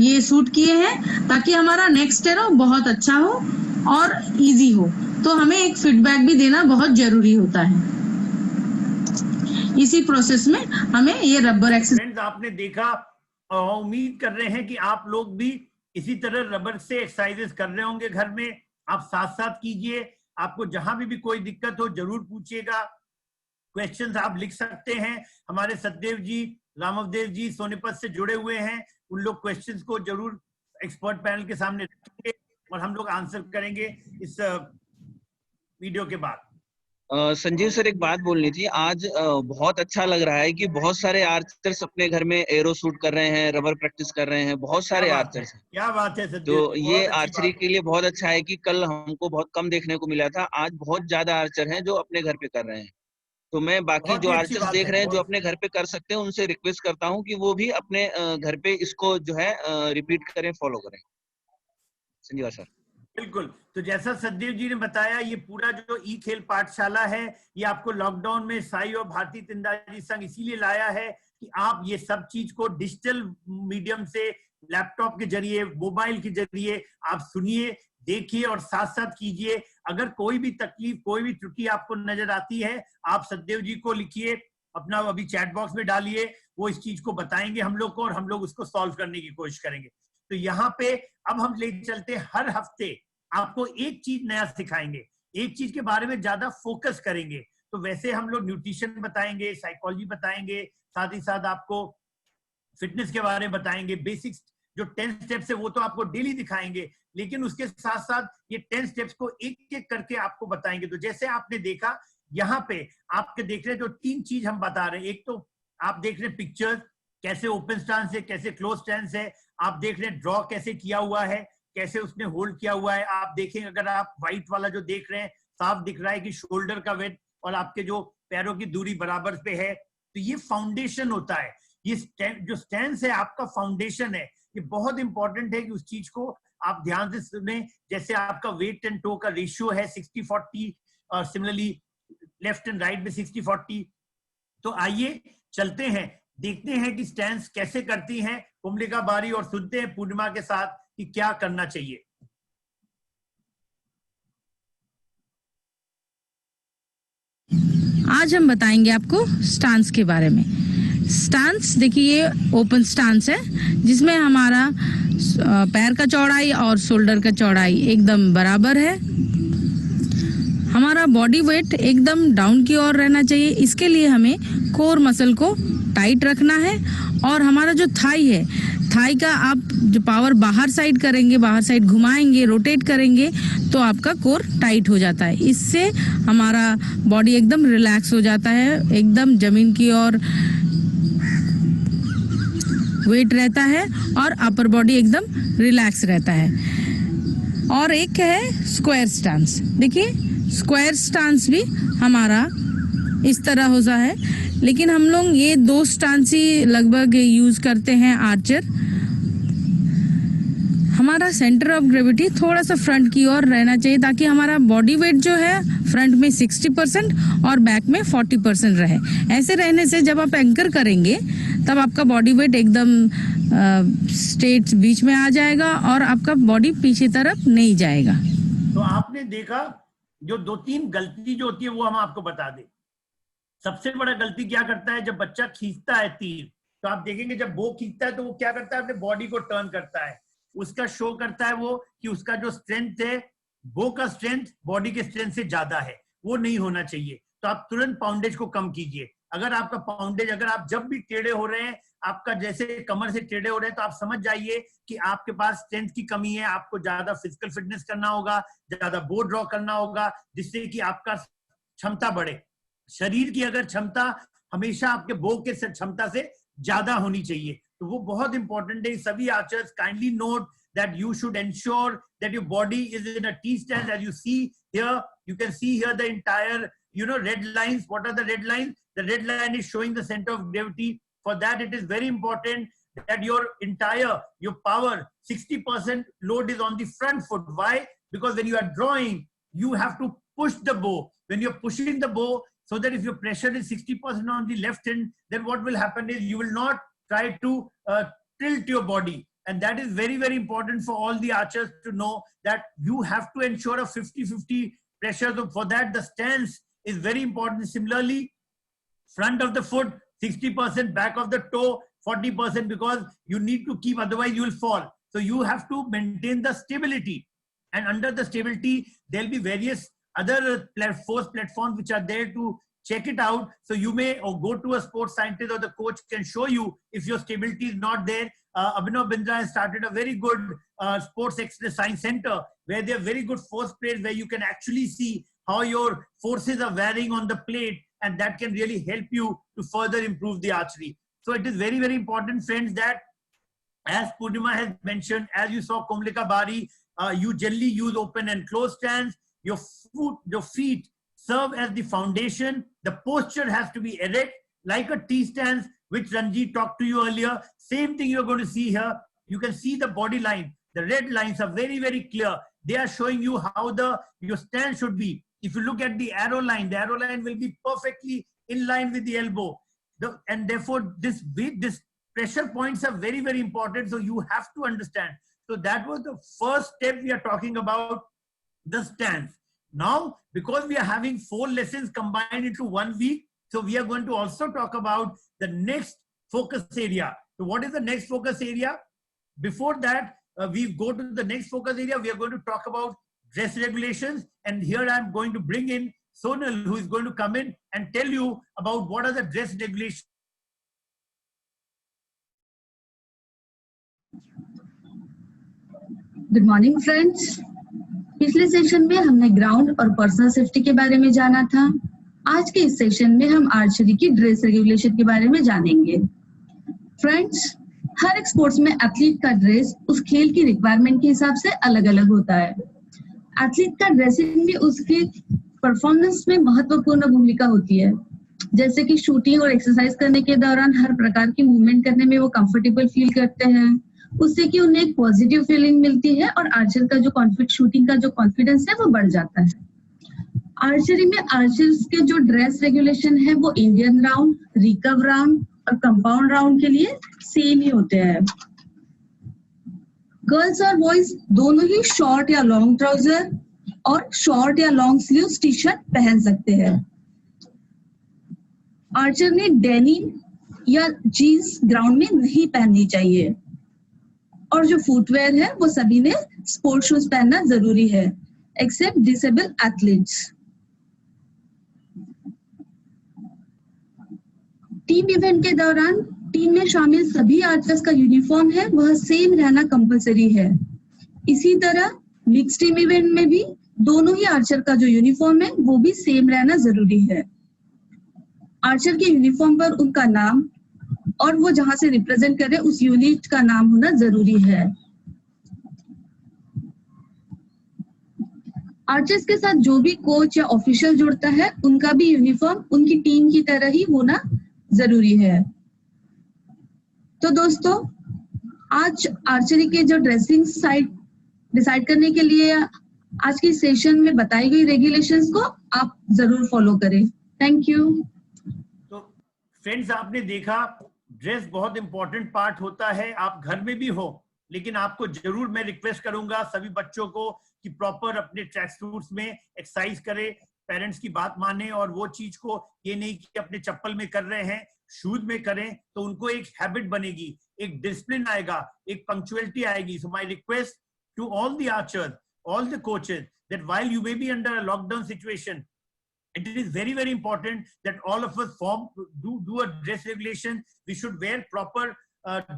G: ये शूट किए हैं, ताकि हमारा नेक्स्ट एरो बहुत अच्छा हो और इजी हो। तो हमें एक फीडबैक भी देना बहुत जरूरी होता है। इसी प्रोसेस में हमें ये रबर एक्सरसाइज
A: आपने देखा, उम्मीद कर रहे हैं कि आप लोग भी इसी तरह रबर से एक्सरसाइजेस कर रहे होंगे घर में। आप साथ साथ कीजिए। आपको जहां भी कोई दिक्कत हो जरूर पूछिएगा। क्वेश्चंस आप लिख सकते हैं। हमारे सतदेव जी, रामवदेव जी सोनीपत से जुड़े हुए हैं, उन लोग क्वेश्चंस को जरूर एक्सपर्ट पैनल के सामने रखेंगे और हम लोग आंसर करेंगे इस वीडियो के बाद।
J: संजीव सर, एक बात बोलनी थी। आज बहुत अच्छा लग रहा है कि बहुत सारे आर्चर्स अपने घर में एरो शूट कर रहे हैं, रबर प्रैक्टिस कर रहे हैं, बहुत सारे आर्चर्स हैं।
A: क्या बात है सर।
J: तो ये आर्चरी के लिए बहुत अच्छा है कि कल हमको बहुत कम देखने को मिला था, आज बहुत ज्यादा आर्चर हैं जो अपने घर पे कर रहे हैं। तो मैं बाकी जो आर्चर्स देख रहे हैं जो अपने घर पे कर सकते हैं, उनसे रिक्वेस्ट करता हूँ कि वो भी अपने घर पे इसको जो है रिपीट करें, फॉलो करें। संजीव सर।
A: बिल्कुल। तो जैसा सतदेव जी ने बताया, ये पूरा जो ई खेल पाठशाला है, ये आपको लॉकडाउन में साई और भारतीय तीरंदाजी संघ इसीलिए लाया है कि आप ये सब चीज को डिजिटल मीडियम से, लैपटॉप के जरिए, मोबाइल के जरिए आप सुनिए, देखिए और साथ साथ कीजिए। अगर कोई भी तकलीफ, कोई भी त्रुटि आपको नजर आती है, आप सतदेव जी को लिखिए, अपना अभी चैट बॉक्स में डालिए, वो इस चीज को बताएंगे हम लोग को और हम लोग उसको सॉल्व करने की कोशिश करेंगे। तो यहाँ पे अब हम ले चलते, हर हफ्ते आपको एक चीज नया सिखाएंगे, एक चीज के बारे में ज्यादा फोकस करेंगे। तो वैसे हम लोग न्यूट्रिशन बताएंगे, साइकोलॉजी बताएंगे, साथ ही साथ आपको फिटनेस के बारे में बताएंगे। बेसिक्स जो 10 स्टेप्स है वो तो आपको डेली दिखाएंगे, लेकिन उसके साथ साथ ये 10 स्टेप्स को एक एक करके आपको बताएंगे। तो जैसे आपने देखा यहाँ पे, आपके देख रहे हैं जो 3 चीज हम बता रहे हैं। एक तो आप देख रहे हैं पिक्चर्स, कैसे ओपन स्टांस है, कैसे क्लोज स्टांस है। आप देख रहे हैं ड्रॉ कैसे किया हुआ है, कैसे उसने होल्ड किया हुआ है। आप देखें, अगर आप व्हाइट वाला जो देख रहे हैं, साफ दिख रहा है कि शोल्डर का वेट और आपके जो पैरों की दूरी बराबर पे है। तो ये फाउंडेशन होता है। ये जो स्टैंस है आपका फाउंडेशन है। ये बहुत इंपॉर्टेंट है कि उस चीज को आप ध्यान से सुने। जैसे आपका वेट एंड टो का रेशियो है 60-40 और सिमिलरली लेफ्ट एंड राइट में 60-40। तो आइए चलते हैं, देखते हैं कि स्टैंस कैसे करती हैं कुमलिका बारी और सुनते हैं पूर्णिमा के साथ कि क्या करना चाहिए।
G: आज हम बताएंगे आपको स्टांस के बारे में। स्टांस देखिए, ये ओपन स्टांस है जिसमें हमारा पैर का चौड़ाई और शोल्डर का चौड़ाई एकदम बराबर है। हमारा बॉडी वेट एकदम डाउन की ओर रहना चाहिए। इसके लिए हमें कोर मसल को टाइट रखना है और हमारा जो थाई है, थाई का आप जो पावर बाहर साइड करेंगे, बाहर साइड घुमाएंगे, रोटेट करेंगे तो आपका कोर टाइट हो जाता है। इससे हमारा बॉडी एकदम रिलैक्स हो जाता है, एकदम जमीन की ओर वेट रहता है और अपर बॉडी एकदम रिलैक्स रहता है। और एक है स्क्वायर स्टांस। देखिए, स्क्वायर स्टांस भी हमारा इस तरह होता है, लेकिन हम लोग ये 2 स्टांस ही लगभग यूज करते हैं आर्चर। हमारा सेंटर ऑफ ग्रेविटी थोड़ा सा फ्रंट की ओर रहना चाहिए ताकि हमारा बॉडी वेट जो है फ्रंट में 60% और बैक में 40% रहे। ऐसे रहने से जब आप एंकर करेंगे तब आपका बॉडी वेट एकदम स्ट्रेट बीच में आ जाएगा और आपका बॉडी पीछे तरफ नहीं जाएगा।
A: तो आपने देखा जो 2-3 गलती जो होती है वो हम आपको बता दें। सबसे बड़ा गलती क्या करता है, जब बच्चा खींचता है तीर, तो आप देखेंगे जब वो खींचता है तो वो क्या करता है, अपने बॉडी को टर्न करता है। उसका शो करता है वो कि उसका जो स्ट्रेंथ है, बो का स्ट्रेंथ बॉडी के स्ट्रेंथ से ज्यादा है। वो नहीं होना चाहिए। तो आप तुरंत पाउंडेज को कम कीजिए। अगर आपका पाउंडेज, अगर आप जब भी टेढ़े हो रहे हैं, आपका जैसे कमर से टेढ़े हो रहे हैं, तो आप समझ जाइए कि आपके पास स्ट्रेंथ की कमी है। आपको ज्यादा फिजिकल फिटनेस करना होगा, ज्यादा बो ड्रॉ करना होगा, जिससे कि आपका क्षमता बढ़े। शरीर की अगर क्षमता हमेशा आपके बो के क्षमता से ज्यादा होनी चाहिए। तो वो बहुत इंपॉर्टेंट है। सभी archers kindly note that you should ensure that your body is in a T stance. As you see here, you can see here the entire, red lines. What are the red lines? The red line is showing the center of gravity. For that, it is very important that your power, 60% load is on the front foot. Why? Because when you are drawing, you have to push the bow. When you're pushing the bow, so that if your pressure is 60% on the left end, then what will happen is you will not try to tilt your body. And that is very, very important for all the archers to know, that you have to ensure a 50-50 pressure. So for that, the stance is very important. Similarly, front of the foot, 60%, back of the toe, 40%, because you need to keep, otherwise you will fall. So you have to maintain the stability. And under the stability, there'll be various other force platforms which are there to check it out. So you may go to a sports scientist, or the coach can show you if your stability is not there. Abhinav Bindra has started a very good sports exercise science center, where they have very good force plates, where you can actually see how your forces are varying on the plate, and that can really help you to further improve the archery. So it is very, very important, friends, that as Purnima has mentioned, as you saw Komlika Bari, you generally use open and closed stance. Your feet serve as the foundation. The posture has to be erect, like a T stance, which Ranjit talked to you earlier. Same thing you're going to see here. You can see the body line. The red lines are very, very clear. They are showing you how your stance should be. If you look at the arrow line will be perfectly in line with the elbow. And therefore, this pressure points are very, very important. So you have to understand. So that was the first step we are talking about, the stance. Now, because we are having 4 lessons combined into 1 week, so we are going to also talk about the next focus area. So what is the next focus area? Before that, we go to the next focus area. We are going to talk about dress regulations. And here I'm going to bring in Sonal, who is going to come in and tell you about what are the dress regulations.
K: Good morning friends. पिछले session में हमने ground और personal safety के बारे में जाना था। आज के इस सेशन में हम आर्चरी की ड्रेस रेगुलेशन के बारे में जानेंगे। फ्रेंड्स, हर एक स्पोर्ट्स में एथलीट का ड्रेस उस खेल की रिक्वायरमेंट के हिसाब से अलग अलग होता है। एथलीट का ड्रेसिंग भी उसके परफॉर्मेंस में महत्वपूर्ण भूमिका होती है। जैसे कि शूटिंग और एक्सरसाइज करने के दौरान हर प्रकार की मूवमेंट करने में वो कंफर्टेबल फील करते हैं, उससे कि उन्हें एक पॉजिटिव फीलिंग मिलती है और आर्चर का जो शूटिंग का जो कॉन्फिडेंस है वो बढ़ जाता है। आर्चरी में आर्चर्स के जो ड्रेस रेगुलेशन है वो इंडियन राउंड, रिकर्व राउंड और कंपाउंड राउंड के लिए सेम ही होते हैं। गर्ल्स और बॉयज दोनों ही शॉर्ट या लॉन्ग ट्राउजर और शॉर्ट या लॉन्ग स्लीव टी शर्ट पहन सकते हैं। आर्चर ने डेनिम या जीन्स ग्राउंड में नहीं पहननी चाहिए, और जो फुटवेयर है वो सभी ने स्पोर्ट शूज पहनना जरूरी है, except disable athletes. Team event के दौरान टीम में शामिल सभी आर्चर्स का यूनिफॉर्म है वह सेम रहना कंपलसरी है। इसी तरह मिक्स टीम इवेंट में भी दोनों ही आर्चर का जो यूनिफॉर्म है वो भी सेम रहना जरूरी है। आर्चर के यूनिफॉर्म पर उनका नाम और वो जहां से रिप्रेजेंट कर रहे हैं उस यूनिट का नाम होना जरूरी है। आर्चर्स के साथ जो भी कोच या ऑफिशियल जुड़ता है उनका भी यूनिफॉर्म उनकी टीम की तरह ही होना जरूरी है। तो दोस्तों, आज आर्चरी के जो ड्रेसिंग साइड डिसाइड करने के लिए आज की सेशन में बताई गई रेगुलेशंस को आप जरूर फॉलो करें। Thank you.
A: तो फ्रेंड्स, आपने देखा ड्रेस बहुत इंपॉर्टेंट पार्ट होता है। आप घर में भी हो, लेकिन आपको जरूर मैं रिक्वेस्ट करूंगा सभी बच्चों को कि प्रॉपर अपने ट्रैक सूट्स में एक्सरसाइज करें, पेरेंट्स की बात माने, और वो चीज को ये नहीं कि अपने चप्पल में कर रहे हैं, शूज में करें, तो उनको एक हैबिट बनेगी, एक डिसिप्लिन आएगा, एक पंक्चुअलिटी आएगी। So my request to all the archers, all the coaches, that while you may be under a lockdown situation, it is very, very important that all of us do a dress regulation. We should wear proper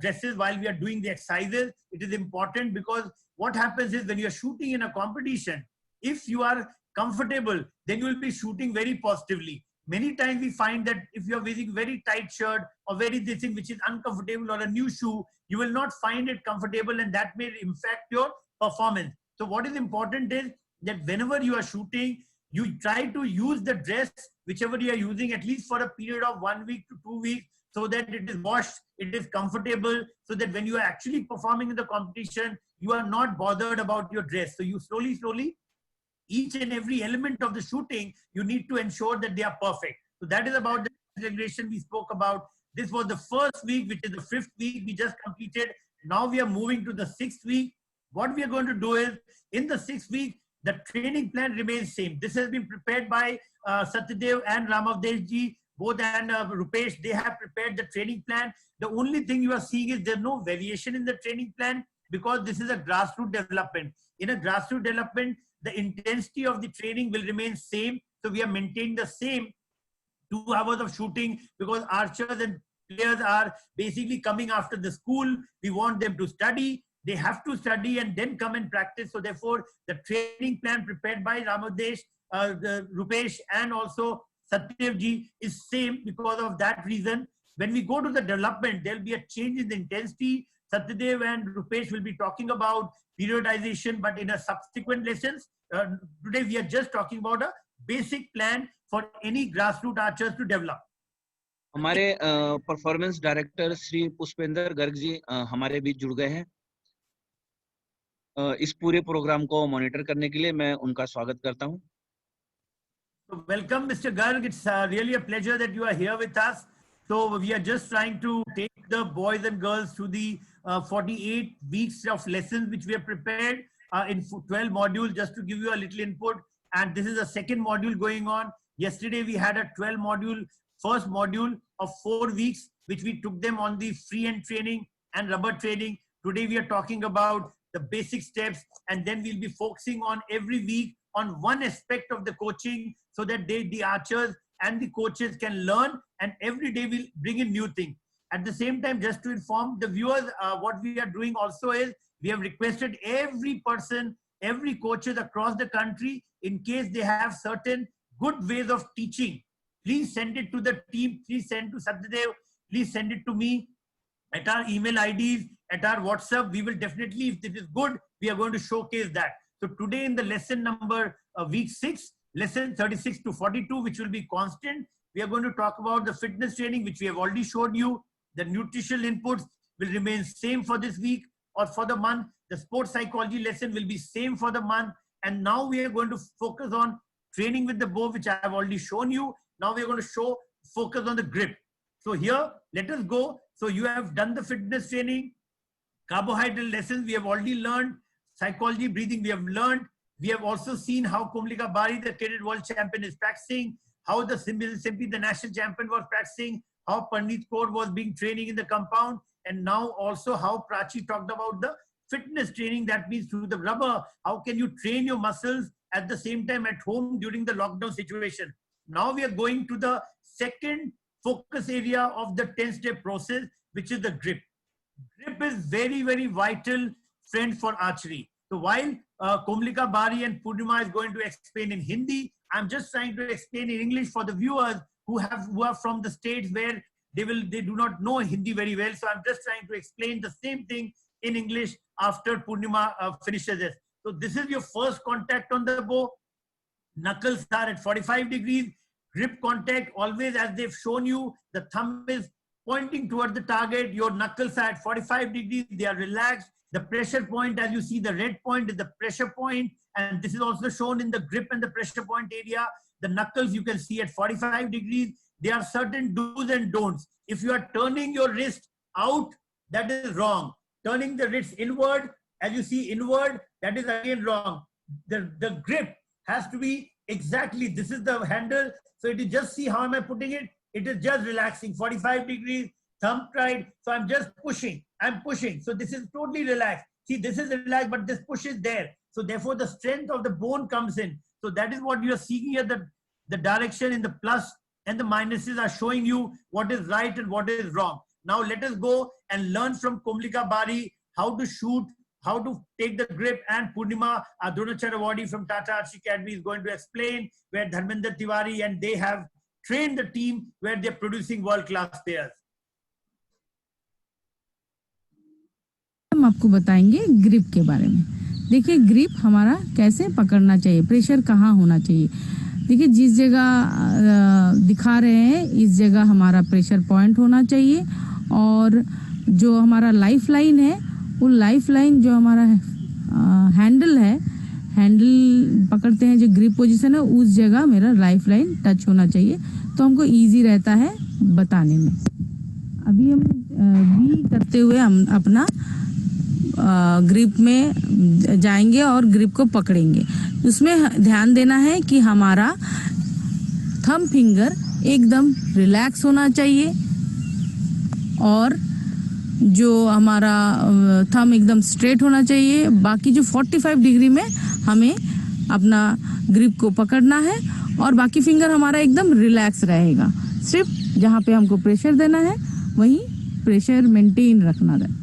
A: dresses while we are doing the exercises. It is important because what happens is when you are shooting in a competition, if you are comfortable, then you will be shooting very positively. Many times we find that if you are wearing very tight shirt or very this thing which is uncomfortable, or a new shoe, you will not find it comfortable, and that may impact your performance. So what is important is that whenever you are shooting, you try to use the dress, whichever you are using, at least for a period of 1 week to 2 weeks, so that it is washed, it is comfortable, so that when you are actually performing in the competition, you are not bothered about your dress. So you slowly each and every element of the shooting, you need to ensure that they are perfect. So that is about the regulation we spoke about. This was the first week, which is the 5th week we just completed. Now we are moving to the 6th week. What we are going to do is, in the 6th week, the training plan remains same. This has been prepared by Satyadev and Ramavdesh ji, both, and Rupesh. They have prepared the training plan. The only thing you are seeing is there's no variation in the training plan, because this is a grassroots development. In a grassroots development, the intensity of the training will remain same. So we are maintaining the same 2 hours of shooting, because archers and players are basically coming after the school. We want them to study. They have to study and then come and practice. So therefore, the training plan prepared by Ramavdesh, Rupesh, and also Satyadev ji is same. Because of that reason, when we go to the development, there'll be a change in the intensity. Satyadev and Rupesh will be talking about periodization, but in a subsequent lessons. Today we are just talking about a basic plan for any grassroots archers to develop.
J: हमारे performance director Shri Pushpendra Garg ji हमारे बीच जुड़ गए हैं। इस पूरे programme को monitor करने के लिए मैं उनका स्वागत करता हूं।
A: Welcome, Mr. Garg. It's really a pleasure that you are here with us. So we are just trying to take the boys and girls through the 48 weeks of lessons which we have prepared in 12 modules, just to give you a little input. And this is a second module going on. Yesterday we had a 12 module, first module of 4 weeks, which we took them on the free hand training and rubber training. Today we are talking about the basic steps, and then we'll be focusing on every week on one aspect of the coaching, so that the archers and the coaches can learn, and every day we'll bring in new things. At the same time, just to inform the viewers, what we are doing also is, we have requested every person, every coaches across the country, in case they have certain good ways of teaching, please send it to the team, please send to Satyadev, please send it to me at our email IDs, at our WhatsApp. We will definitely, if it is good, we are going to showcase that. So today in the lesson number week 6, lesson 36 to 42, which will be constant, we are going to talk about the fitness training, which we have already showed you. The nutritional inputs will remain same for this week or for the month. The sports psychology lesson will be same for the month. And now we are going to focus on training with the bow, which I have already shown you. Now we are going to focus on the grip. So here, let us go. So you have done the fitness training, carbohydrate lessons we have already learned, psychology, breathing we have learned. We have also seen how Komlika Bari, the cadet world champion, is practicing, how the simply the national champion was practicing, how Pandit Kaur was being training in the compound, and now also how Prachi talked about the fitness training, that means through the rubber. How can you train your muscles at the same time at home during the lockdown situation? Now we are going to the second focus area of the 10-step process, which is the grip. Grip is very, very vital, friend, for archery. So while Komlika Bari and Purnima is going to explain in Hindi, I'm just trying to explain in English for the viewers who are from the states where they do not know Hindi very well. So I'm just trying to explain the same thing in English after Purnima finishes this. So this is your first contact on the bow. Knuckles are at 45 degrees. Grip contact, always as they've shown you, the thumb is pointing toward the target. Your knuckles are at 45 degrees. They are relaxed. The pressure point, as you see, the red point is the pressure point. And this is also shown in the grip and the pressure point area. The knuckles you can see at 45 degrees. There are certain do's and don'ts. If you are turning your wrist out, that is wrong. Turning the wrist inward, as you see inward, that is again wrong. The grip has to be exactly, this is the handle. So it is just, see how am I putting it? It is just relaxing, 45 degrees, thumb tied. So I'm just pushing, I'm pushing. So this is totally relaxed. See, this is relaxed, but this push is there. So therefore the strength of the bone comes in. So that is what you are seeing here. The direction in the plus and the minuses are showing you what is right and what is wrong. Now let us go and learn from Komlika Bari how to shoot, how to take the grip, and Purnima Dronacharya Awardee from Tata Archery Academy is going to explain, where Dharmender Tiwari and they have trained the team where they're producing world-class players.
L: हम आपको बताएंगे grip के बारे में। देखिए grip हमारा कैसे पकड़ना चाहिए, प्रेशर कहाँ होना चाहिए। देखिए जिस जगह दिखा रहे हैं इस जगह हमारा प्रेशर पॉइंट होना चाहिए, और जो हमारा लाइफ लाइन है वो लाइफ लाइन जो हमारा हैंडल है हैंडल पकड़ते हैं, जो ग्रिप पोजीशन है उस जगह मेरा लाइफ लाइन टच होना चाहिए, तो हमको इजी रहता है बताने में। अभी हम वी करते हुए हम अपना ग्रिप में जाएंगे और ग्रिप को पकड़ेंगे। उसमें ध्यान देना है कि हमारा थंब फिंगर एकदम रिलैक्स होना चाहिए और जो हमारा थंब एकदम स्ट्रेट होना चाहिए। बाकी जो 45 डिग्री में हमें अपना ग्रिप को पकड़ना है और बाकी फिंगर हमारा एकदम रिलैक्स रहेगा। सिर्फ जहाँ पे हमको प्रेशर देना है वहीं प्रेशर मेंटेन रखना है।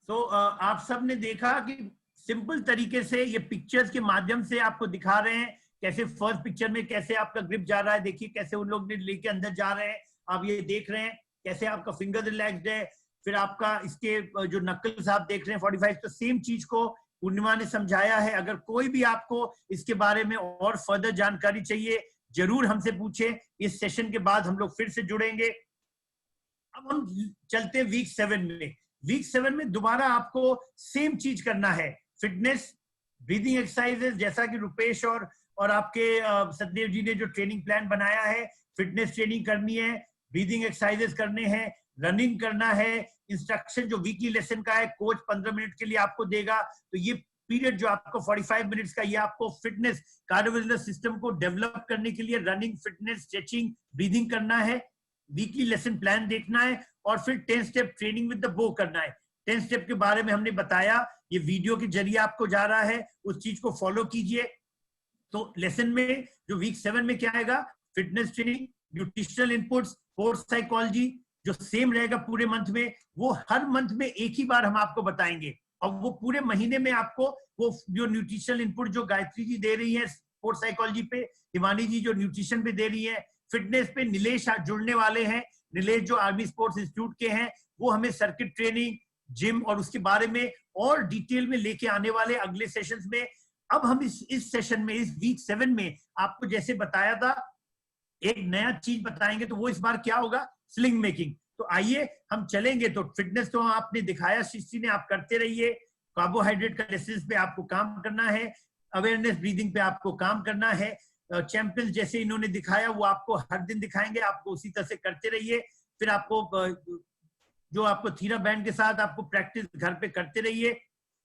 A: तो आप सब ने देखा कि सिंपल तरीके से ये पिक्चर्स के माध्यम से आपको दिखा रहे हैं कैसे फर्स्ट पिक्चर में कैसे आपका ग्रिप जा रहा है। देखिए कैसे उन लोग ने लेके अंदर जा रहे हैं, आप ये देख रहे हैं कैसे आपका फिंगर रिलैक्स्ड है। फिर आपका इसके जो नकल्स आप देख रहे हैं 45, तो सेम चीज को पूर्णिमा ने समझाया है। अगर कोई भी आपको इसके बारे में और फर्दर जानकारी चाहिए जरूर हमसे पूछें। इस सेशन के बाद हम लोग फिर से जुड़ेंगे। अब हम चलते हैं वीक 7 में। वीक 7 में दोबारा आपको सेम चीज करना है, फिटनेस ब्रीदिंग एक्सरसाइजेस, जैसा कि रुपेश और आपके सतदेव जी ने जो ट्रेनिंग प्लान बनाया है। फिटनेस ट्रेनिंग करनी है, ब्रीदिंग एक्सरसाइजेस करने हैं, रनिंग करना है। इंस्ट्रक्शन जो वीकली लेसन का है कोच 15 मिनट के लिए आपको देगा। तो ये पीरियड जो आपको 45 मिनट्स का, ये आपको फिटनेस कार्डियोवास्कुलर सिस्टम को डेवलप करने के लिए रनिंग, फिटनेस, स्ट्रेचिंग, ब्रीदिंग करना है। वीकली लेसन प्लान देखना है और फिर 10 स्टेप ट्रेनिंग विद द बो करना है। 10 स्टेप के बारे में हमने बताया, ये वीडियो के जरिए आपको जा रहा है, उस चीज को फॉलो कीजिए। तो लेसन में जो वीक 7 में क्या आएगा, fitness training, nutritional inputs, sports psychology, जो सेम रहेगा पूरे मंथ में, वो हर मंथ में एक ही बार हम आपको बताएंगे। और वो पूरे महीने में आपको वो जो न्यूट्रिशनल इनपुट जो गायत्री जी दे रही है स्पोर्ट्स साइकोलॉजी पे, हिमानी जी जो न्यूट्रिशन पे दे रही है, फिटनेस पे निलेश जुड़ने वाले हैं। निलेश जो आर्मी स्पोर्ट्स इंस्टीट्यूट के हैं, वो हमें सर्किट ट्रेनिंग, जिम और उसके बारे में और डिटेल में लेके आने वाले अगले सेशंस में। अब हम इस सेशन में, इस वीक 7 में आपको जैसे बताया था एक नया चीज बताएंगे। तो वो इस बार क्या होगा, स्लिंग मेकिंग। तो आइए हम चलेंगे। तो फिटनेस तो आपने दिखाया शिष्टी ने, आप करते रहिए। कार्बोहाइड्रेट का लेसन्स पे आपको काम करना है, अवेयरनेस ब्रीदिंग पे आपको काम करना है। चैंपियंस जैसे इन्होंने दिखाया वो आपको हर दिन दिखाएंगे, आपको उसी तरह से करते रहिए। फिर आपको जो आपको थीरा बैंड के साथ आपको प्रैक्टिस घर पे करते रहिए।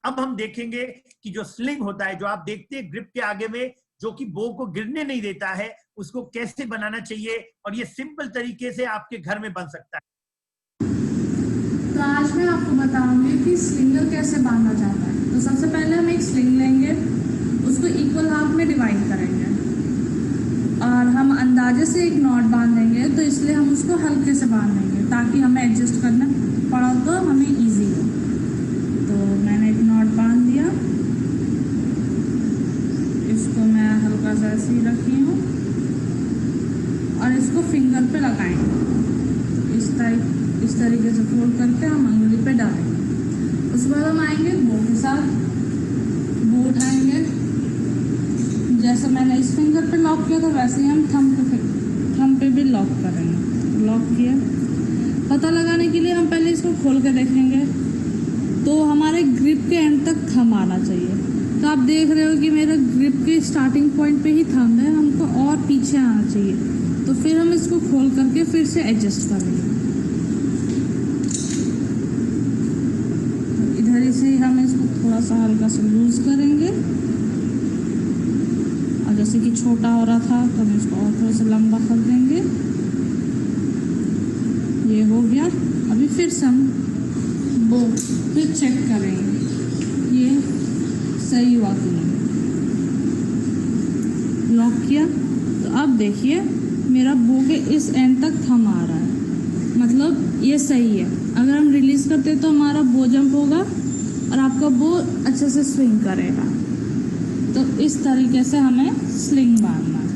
A: अब हम देखेंगे कि जो स्लिंग होता है, जो आप देखते हैं ग्रिप के आगे में, जो कि बो को गिरने नहीं देता है, उसको कैसे बनाना चाहिए और ये सिंपल तरीके से आपके घर में बन सकता है।
L: तो आज मैं आपको बताऊंगी कि स्लिंगर कैसे बांधा जाता है। तो सबसे पहले हम एक स्लिंग लेंगे, उसको इक्वल हाफ में डिवाइड करेंगे और हम अंदाजे से एक नॉट बांधेंगे। तो इसलिए हम उसको हल्के से बांधेंगे ताकि हमें एडजस्ट करना पड़ा तो हमें इजी हो। तो मैंने एक नॉट बांध दिया, इसको मैं हल्का सा ऐसे ही रखी हूँ और इसको फिंगर पे लगाएंगे। इस तरीके से फोल्ड करके हम अंगुली पे डालेंगे। उसके बाद हम आएंगे बो के साथ, बो उठाएंगे। जैसे मैंने इस फिंगर पे लॉक किया था वैसे ही हम थंब पे भी लॉक करेंगे। लॉक किया, पता लगाने के लिए हम पहले इसको खोल के देखेंगे। तो हमारे ग्रिप के एंड तक थंब आना चाहिए। तो आप देख रहे हो कि मेरा ग्रिप के स्टार्टिंग पॉइंट पे ही थंब है, हमको और पीछे आना चाहिए। तो फिर हम इसको खोल करके फिर से एडजस्ट करेंगे। इधर से हम इसको थोड़ा सा हल्का सा लूज करेंगे और जैसे कि छोटा हो रहा था तो हम इसको और थोड़ा सा लंबा कर देंगे। ये हो गया। अभी फिर से हम वो फिर चेक करेंगे ये सही हुआ कि नहीं। लॉक किया तो अब देखिए मेरा बो के इस एंड तक थंब आ रहा है, मतलब ये सही है। अगर हम रिलीज करते तो हमारा बो जंप होगा और आपका बो अच्छे से स्विंग करेगा। तो इस तरीके से हमें स्लिंग बांधना है।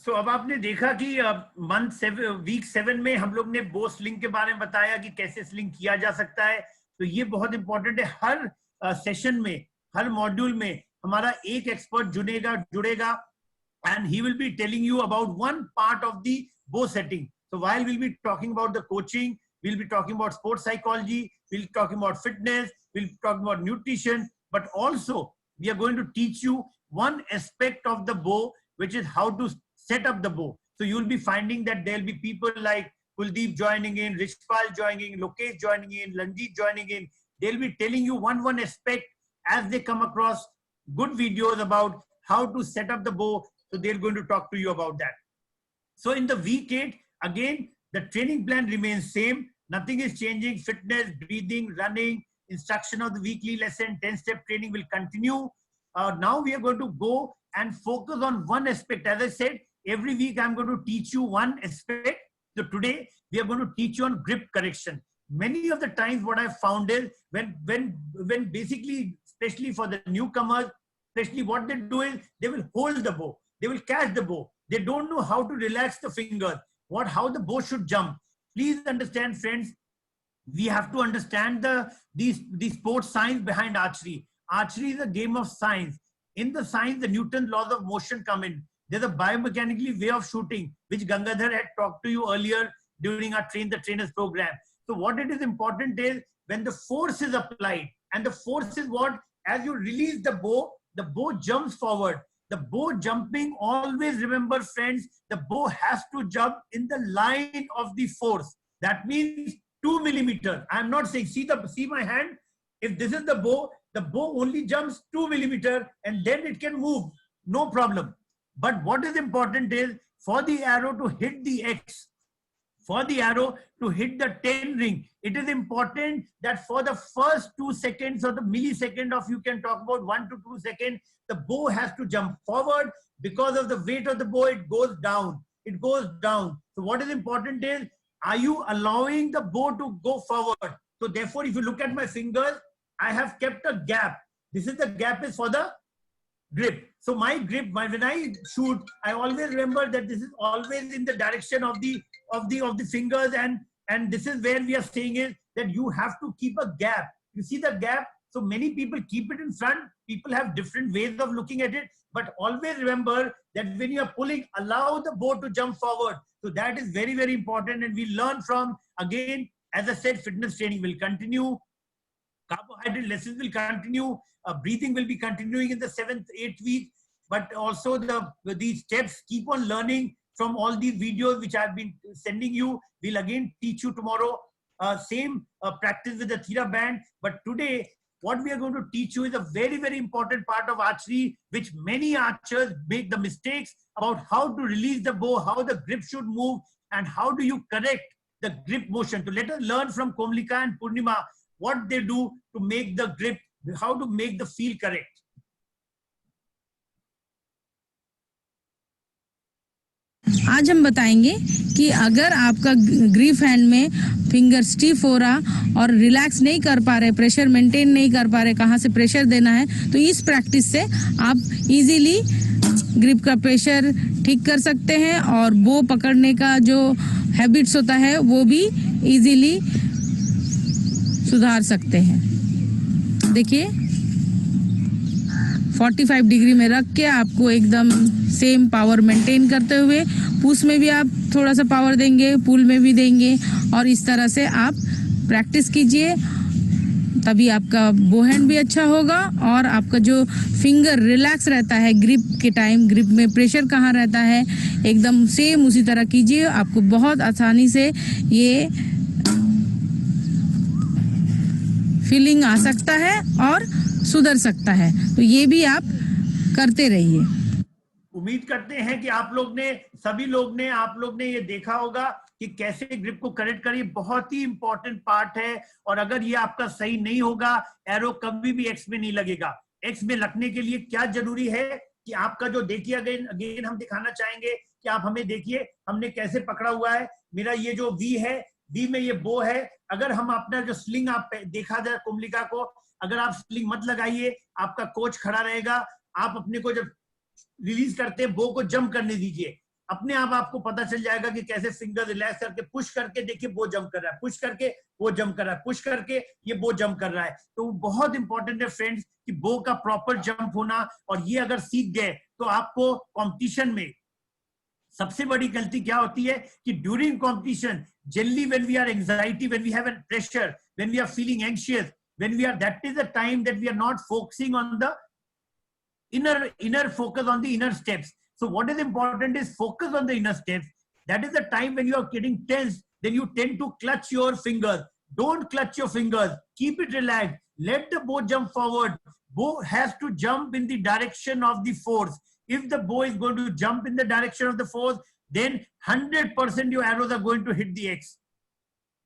A: तो अब आपने देखा कि वीक 7 में हम लोग ने बो स्लिंग के बारे में बताया कि कैसे स्लिंग किया जा सकता है। तो ये बहुत इंपॉर्टेंट है। हर सेशन में, हर मॉड्यूल में हमारा एक एक्सपर्ट जुड़ेगा and he will be telling you about one part of the बो setting. So while we'll be talking about the coaching, we'll be talking about sports psychology, we'll be talking about fitness, we'll be talking about nutrition, but also we are going to teach you one aspect of the bow, which is how to set up the bow. So you'll be finding that there'll be people like Kuldeep joining in, Rishpal joining in, Lokesh joining in, Lanjit joining in. They'll be telling you one aspect as they come across good videos about how to set up the bow. So they're going to talk to you about that. So in the week 8, again, the training plan remains same. Nothing is changing. Fitness, breathing, running, instruction of the weekly lesson, 10-step training will continue. Now we are going to go and focus on one aspect. As I said, every week I'm going to teach you one aspect. So today we are going to teach you on grip correction. Many of the times what I've found is when basically, especially for the newcomers, especially what they do is they will hold the bow. They will catch the bow. They don't know how to relax the fingers, how the bow should jump. Please understand, friends, we have to understand the sports science behind archery. Archery is a game of science. In the science, the Newton's laws of motion come in. There's a biomechanical way of shooting, which Gangadhar had talked to you earlier during our Train the Trainers program. So what it is important is when the force is applied, and the force is what? As you release the bow jumps forward. The bow jumping, always remember, friends, the bow has to jump in the line of the force. That means 2 millimeters. I'm not saying, see my hand? If this is the bow only jumps 2 millimeters and then it can move, no problem. But what is important is for the arrow to hit the X, for the arrow to hit the 10 ring, it is important that for the first 2 seconds or the millisecond of, you can talk about 1 to 2 seconds, the bow has to jump forward. Because of the weight of the bow, it goes down. It goes down. So what is important is, are you allowing the bow to go forward? So therefore, if you look at my fingers, I have kept a gap. This is the gap is for the grip. So my grip, when I shoot, I always remember that this is always in the direction of the fingers, and this is where we are saying is that you have to keep a gap. You see the gap? So many people keep it in front. People have different ways of looking at it, but always remember that when you are pulling, allow the bow to jump forward. So that is very, very important, and we learn from, again, as I said, fitness training will continue. Carbohydrate lessons will continue. Breathing will be continuing in the 7th, 8th week. But also these steps, keep on learning from all these videos which I've been sending you. We'll again teach you tomorrow. Same practice with the Thira band. But today, what we are going to teach you is a very, very important part of archery, which many archers make the mistakes about how to release the bow, how the grip should move, and how do you correct the grip motion. So let us learn from Komlika and Purnima what they do to make the grip, how to make the feel correct.
L: आज हम बताएंगे कि अगर आपका grip hand में finger stiff हो रहा और रिलैक्स नहीं कर पा रहे, प्रेशर मेंटेन नहीं कर पा रहे, कहाँ से प्रेशर देना है, तो इस प्रैक्टिस से आप इजीली ग्रिप का प्रेशर ठीक कर सकते हैं और बो पकड़ने का जो हैबिट्स होता है वो भी इजीली सुधार सकते हैं। देखिए 45 डिग्री में रख के आपको एकदम सेम पावर मेंटेन करते हुए, पुश में भी आप थोड़ा सा पावर देंगे, पुल में भी देंगे, और इस तरह से आप प्रैक्टिस कीजिए, तभी आपका बो हैंड भी अच्छा होगा और आपका जो फिंगर रिलैक्स रहता है ग्रिप के टाइम, ग्रिप में प्रेशर कहाँ रहता है, एकदम सेम उसी तरह कीजिए, आपको बहुत आसानी से ये फीलिंग आ सकता है और सुधर सकता है। तो ये भी आप करते रहिए।
A: उम्मीद करते हैं कि आप लोग ने, सभी लोग ने, आप लोग ने ये देखा होगा कि कैसे ग्रिप को करेक्ट करिए। बहुत ही इंपॉर्टेंट पार्ट है, और अगर ये आपका सही नहीं होगा, एरो कभी भी एक्स में नहीं लगेगा। एक्स में लगने के लिए क्या जरूरी है कि आपका जो, देखिए अगेन हम दिखाना चाहेंगे कि आप हमें देखिए हमने कैसे पकड़ा हुआ है। मेरा ये जो वी है, वी में ये बो है। अगर हम अपना जो स्लिंग, आप देखा जाए कुमलिका को, अगर आप स्लिंग मत लगाइए, आपका कोच खड़ा रहेगा, आप अपने को जब रिलीज करते हैं बो को जंप करने दीजिए, अपने आप आपको पता चल जाएगा कि कैसे फिंगर रिलैक्स करके पुश करके देखिए बो जंप कर रहा है, पुश करके वो जंप कर रहा है, पुश करके ये बो जंप कर रहा है। तो बहुत इंपॉर्टेंट है फ्रेंड्स कि बो का प्रॉपर जंप होना, और ये अगर सीख गए तो आपको कंपटीशन में सबसे बड़ी गलती क्या होती है कि during competition generally when we are anxiety, when we have a pressure, when we are feeling anxious, when we are, that is the time that we are not focusing on the inner focus on the inner steps. So what is important is focus on the inner steps. That is the time when you are getting tense, then you tend to clutch your fingers. Don't clutch your fingers. Keep it relaxed. Let the bow jump forward. Bow has to jump in the direction of the force. If the bow is going to jump in the direction of the force, then 100% your arrows are going to hit the X.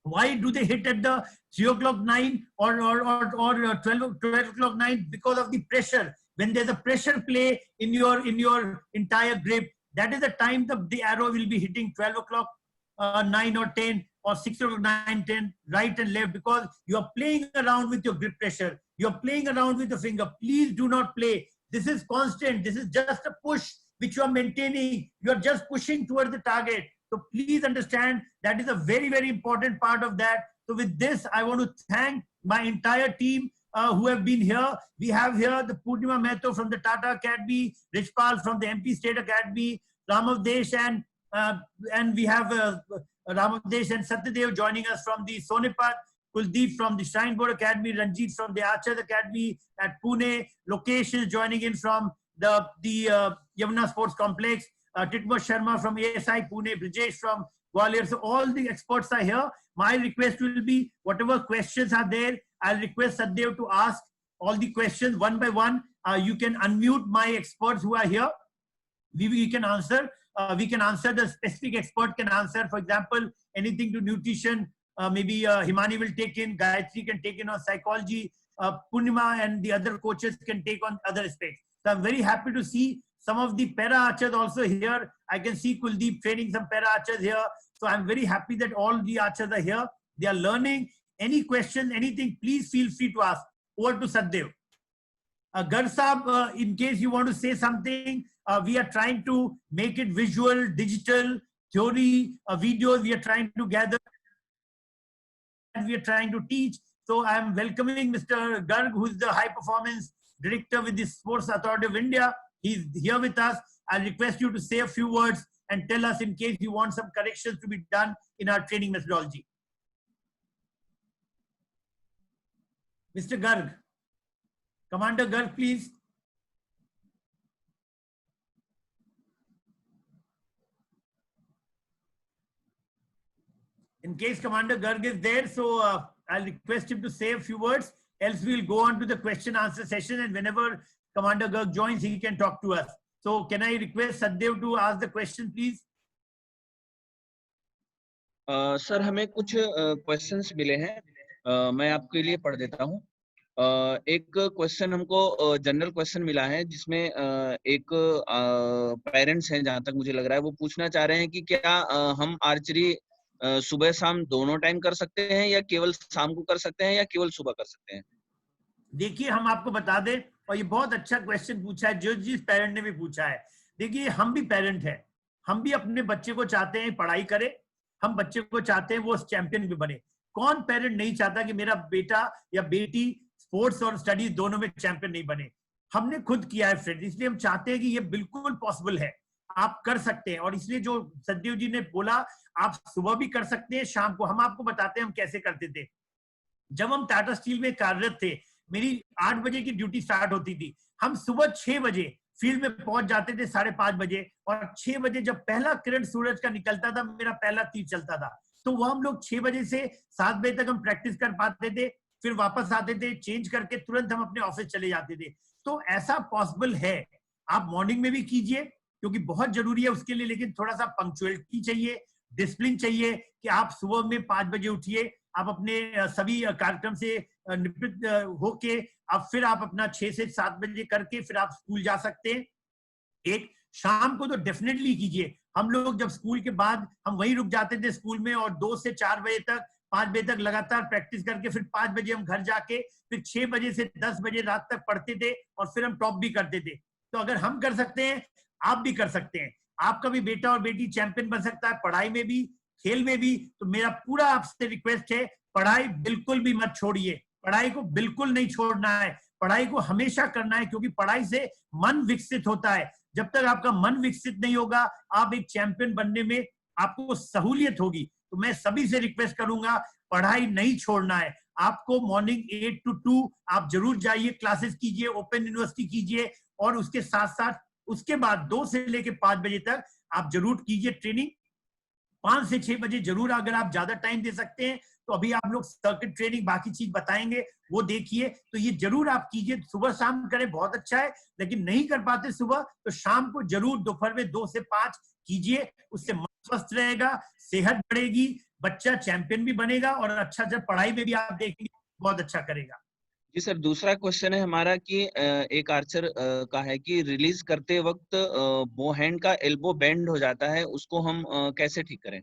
A: Why do they hit at the 3 o'clock 9 or 12 o'clock 9? Because of the pressure. When there's a pressure play in your entire grip, that is the time the arrow will be hitting 12 o'clock 9 or 10 or 6 o'clock 9, 10, right and left, because you are playing around with your grip pressure. You are playing around with the finger. Please do not play. This is constant. This is just a push which you are maintaining. You are just pushing towards the target. So please understand that is a very, very important part of that. So with this, I want to thank my entire team who have been here. We have here the Purnima Mehto from the Tata Academy, Richpal from the MP State Academy, Ramavdesh and we have Ramavdesh and Satyadev joining us from the Sonipat, Kuldeep from the Shrine Board Academy, Ranjit from the Archers Academy at Pune, Lokesh is joining in from the Yamuna Sports Complex, Titmo Sharma from ASI Pune, Brijesh from Gwalior. So all the experts are here. My request will be, whatever questions are there, I'll request Satyadev to ask all the questions one by one. You can unmute my experts who are here. We can answer. We can answer, the specific expert can answer. For example, anything to nutrition, maybe Himani will take in, Gayatri can take in on psychology, Purnima and the other coaches can take on other aspects. So I'm very happy to see some of the para archers also here. I can see Kuldeep training some para archers here. So I'm very happy that all the archers are here. They are learning. Any questions, anything, please feel free to ask. Over to Satyadev. Garg Saab, in case you want to say something, we are trying to make it visual, digital, theory, videos we are trying to gather. And we are trying to teach. So I am welcoming Mr. Garg, who is the high performance director with the Sports Authority of India. He's here with us. I'll request you to say a few words and tell us in case you want some corrections to be done in our training methodology. Mr. Garg, Commander Garg, please. In case Commander Garg is there, so I'll request him to say a few words, else we'll go on to the question answer session, and whenever Commander Garg joins, he can talk to us. So can I request Satyadev to ask the question, please?
J: Sir हमें कुछ questions मिले हैं, मैं आपके लिए पढ़ देता हूँ। एक क्वेश्चन हमको जनरल क्वेश्चन मिला है, जिसमें एक पेरेंट्स हैं, जहां तक मुझे लग रहा है वो पूछना चाह रहे हैं कि क्या हम आर्चरी सुबह शाम दोनों टाइम कर सकते हैं, या केवल शाम को कर सकते हैं, या केवल सुबह कर सकते हैं?
A: देखिए, हम आपको बता दें, और ये बहुत अच्छा क्वेश्चन पूछा है जो जिस पेरेंट ने भी पूछा है। देखिए, हम भी पेरेंट हैं, हम भी अपने बच्चे को चाहते हैं पढ़ाई करे, हम बच्चे को चाहते हैं वो चैंपियन भी बने। कौन पेरेंट नहीं चाहता कि मेरा बेटा या बेटी स्पोर्ट्स और स्टडीज दोनों में चैंपियन नहीं बने? हमने खुद किया है फ्रेंड, इसलिए हम चाहते हैं कि ये बिल्कुल पॉसिबल है, आप कर सकते हैं। और इसलिए जो सतदेव जी ने बोला, आप सुबह भी कर सकते हैं, शाम को। हम आपको बताते हैं हम कैसे करते थे। जब हम टाटा स्टील में कार्यरत थे, मेरी 8 बजे की ड्यूटी स्टार्ट होती थी। हम सुबह 6 बजे फील्ड में पहुंच जाते थे, 5:30 बजे, और 6 बजे जब पहला किरण सूरज का निकलता था, मेरा पहला तीर चलता था। तो वो हम लोग 6 बजे से 7 बजे तक हम प्रैक्टिस कर पाते थे, फिर वापस आते थे, चेंज करके तुरंत हम अपने ऑफिस चले जाते थे। तो ऐसा पॉसिबल है, आप मॉर्निंग में भी कीजिए क्योंकि बहुत जरूरी है उसके लिए, लेकिन थोड़ा सा पंक्चुअलिटी चाहिए, डिसिप्लिन चाहिए कि आप सुबह में 5 बजे उठिए, आप अपने सभी कार्यक्रम से निवृत्त होके अब फिर आप अपना 6 से 7 बजे करके फिर आप स्कूल जा सकते हैं। एक शाम को तो डेफिनेटली कीजिए। हम लोग जब स्कूल के बाद हम वहीं रुक जाते थे स्कूल में, और 2 से 4 बजे तक 5 बजे तक लगातार प्रैक्टिस करके फिर 5 बजे हम घर जाके फिर 6 बजे से 10 बजे रात तक पढ़ते थे, और फिर हम टॉप भी करते थे। तो अगर हम कर सकते हैं, आप भी कर सकते हैं। आपका भी बेटा और बेटी चैंपियन बन सकता है, पढ़ाई में भी, खेल में भी। तो मेरा पूरा आपसे रिक्वेस्ट है, पढ़ाई बिल्कुल भी मत छोड़िए, पढ़ाई को बिल्कुल नहीं छोड़ना है, पढ़ाई को हमेशा करना है, क्योंकि पढ़ाई से मन विकसित होता है। जब तक आपका मन विकसित नहीं होगा, आप एक चैंपियन बनने में आपको सहूलियत होगी। तो मैं सभी से रिक्वेस्ट करूंगा, पढ़ाई नहीं छोड़ना है आपको। मॉर्निंग 8 to 2 आप जरूर जाइए, क्लासेस कीजिए, ओपन यूनिवर्सिटी कीजिए, और उसके साथ साथ उसके बाद 2 से लेकर 5 बजे तक आप जरूर कीजिए ट्रेनिंग। 5 से 6 बजे जरूर, अगर आप ज्यादा टाइम दे सकते हैं तो अभी आप लोग सर्किट ट्रेनिंग बाकी चीज बताएंगे, वो देखिए। तो ये जरूर आप कीजिए, सुबह शाम करें बहुत अच्छा है, लेकिन नहीं कर पाते सुबह तो शाम को जरूर दोपहर में 2 से 5 कीजिए। उससे मन स्वस्थ रहेगा, सेहत बढ़ेगी, बच्चा चैंपियन भी बनेगा, और अच्छा जब पढ़ाई में भी आप देखेंगे बहुत अच्छा करेगा।
J: जी सर, दूसरा क्वेश्चन है हमारा कि एक आर्चर का है कि रिलीज करते वक्त बो हैंड का एल्बो बेंड हो जाता है, उसको हम कैसे ठीक करें?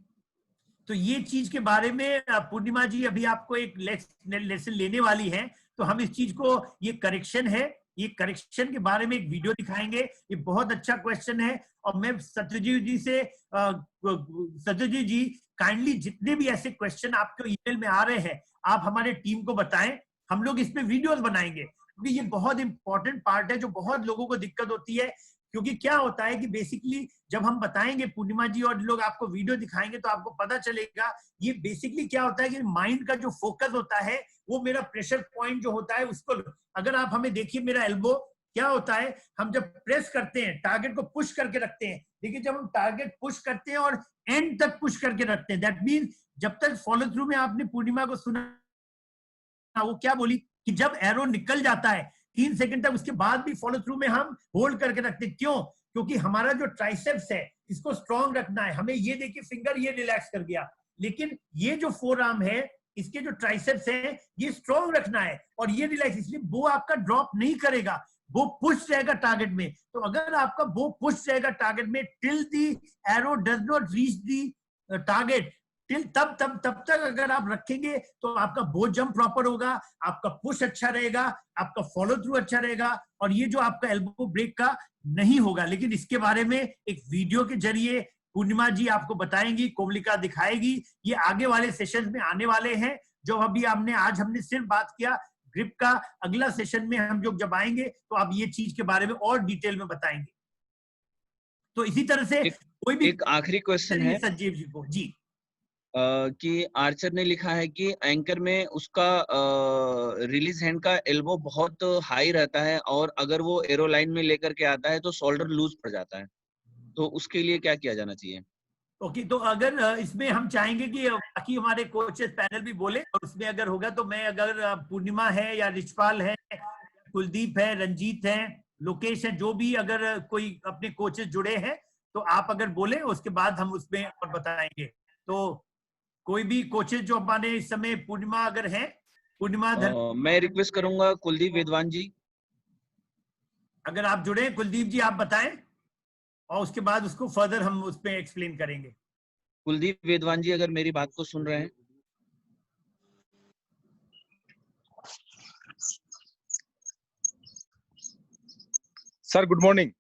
A: तो ये चीज के बारे में पूर्णिमा जी अभी आपको एक लेसन लेने वाली है, तो हम इस चीज को, ये करेक्शन है, ये करेक्शन के बारे में एक वीडियो दिखाएंगे। ये बहुत अच्छा क्वेश्चन है, और मैं सत्यजीत जी से, सत्यजीत जी काइंडली जितने भी ऐसे क्वेश्चन आपके ईमेल में आ रहे हैं आप हमारे टीम को बताएं, हम लोग इस पे वीडियोस बनाएंगे, क्योंकि ये बहुत इंपॉर्टेंट पार्ट है जो बहुत लोगों को दिक्कत होती है। क्योंकि क्या होता है कि बेसिकली जब हम बताएंगे, पूर्णिमा जी और लोग आपको वीडियो दिखाएंगे तो आपको पता चलेगा ये बेसिकली क्या होता है कि माइंड का जो फोकस होता है, वो मेरा प्रेशर पॉइंट जो होता है उसको, अगर आप हमें देखिए मेरा एल्बो क्या होता है, हम जब प्रेस करते हैं टारगेट को पुश करके रखते हैं, देखिए जब हम टारगेट पुश करते हैं और एंड तक पुश करके रखते हैं, दैट मीन जब तक फॉलो थ्रू में आपने पूर्णिमा को सुना, वो क्या बोली कि जब एरो निकल जाता है 3 सेकंड तक, उसके बाद भी फॉलो थ्रू में हम होल्ड करके रखते हैं। क्यों? क्योंकि हमारा जो ट्राइसेप्स है इसको स्ट्रॉन्ग रखना है हमें। ये देखिए फिंगर ये रिलैक्स कर गया, लेकिन ये जो फोर आर्म है इसके जो ट्राइसेप्स है ये स्ट्रॉन्ग रखना है, और ये रिलैक्स, इसलिए वो आपका ड्रॉप नहीं करेगा, वो पुश रहेगा टारगेट में। तो अगर आपका वो पुश रहेगा टारगेट में till the arrow does not reach the target, till तब तक अगर आप रखेंगे तो आपका बो जंप प्रॉपर होगा, आपका पुश अच्छा रहेगा, आपका फॉलो थ्रू अच्छा रहेगा, और ये जो आपका एल्बो ब्रेक का नहीं होगा। लेकिन इसके बारे में एक वीडियो के जरिए पूर्णिमा जी आपको बताएंगी, कोमलिका दिखाएगी, ये आगे वाले सेशन में आने वाले हैं। जो अभी आज हमने सिर्फ बात किया ग्रिप का, अगला सेशन में हम जब आएंगे तो आप ये चीज के बारे में और डिटेल में बताएंगे। तो इसी तरह से कोई भी
J: एक आखिरी क्वेश्चन है
A: संजीव जी को जी,
J: कि आर्चर ने लिखा है कि एंकर में उसका रिलीज हैंड का एल्बो बहुत हाई रहता है, और अगर वो एरो लाइन में लेकर के आता है तो शोल्डर लूज पड़ जाता है, तो उसके लिए क्या किया जाना चाहिए?
A: ओके, तो अगर इसमें हम चाहेंगे कि बाकी हमारे कोचेस पैनल भी बोले, और उसमें अगर होगा तो मैं, अगर पूर्णिमा है या रिचपाल है, कुलदीप है, रंजीत है, लोकेश है, जो भी अगर कोई अपने कोचेस जुड़े हैं तो आप अगर बोले उसके बाद हम उसमें और बताएंगे। तो कोई भी कोचेस जो हमारे इस समय, पूर्णिमा अगर है, पूर्णिमा
J: मैं रिक्वेस्ट करूंगा कुलदीप वेदवान जी,
A: अगर आप जुड़े, कुलदीप जी आप बताएं, और उसके बाद उसको फर्दर हम उस पे एक्सप्लेन करेंगे।
J: कुलदीप वेदवान जी अगर मेरी बात को सुन रहे हैं।
M: Sir good morning.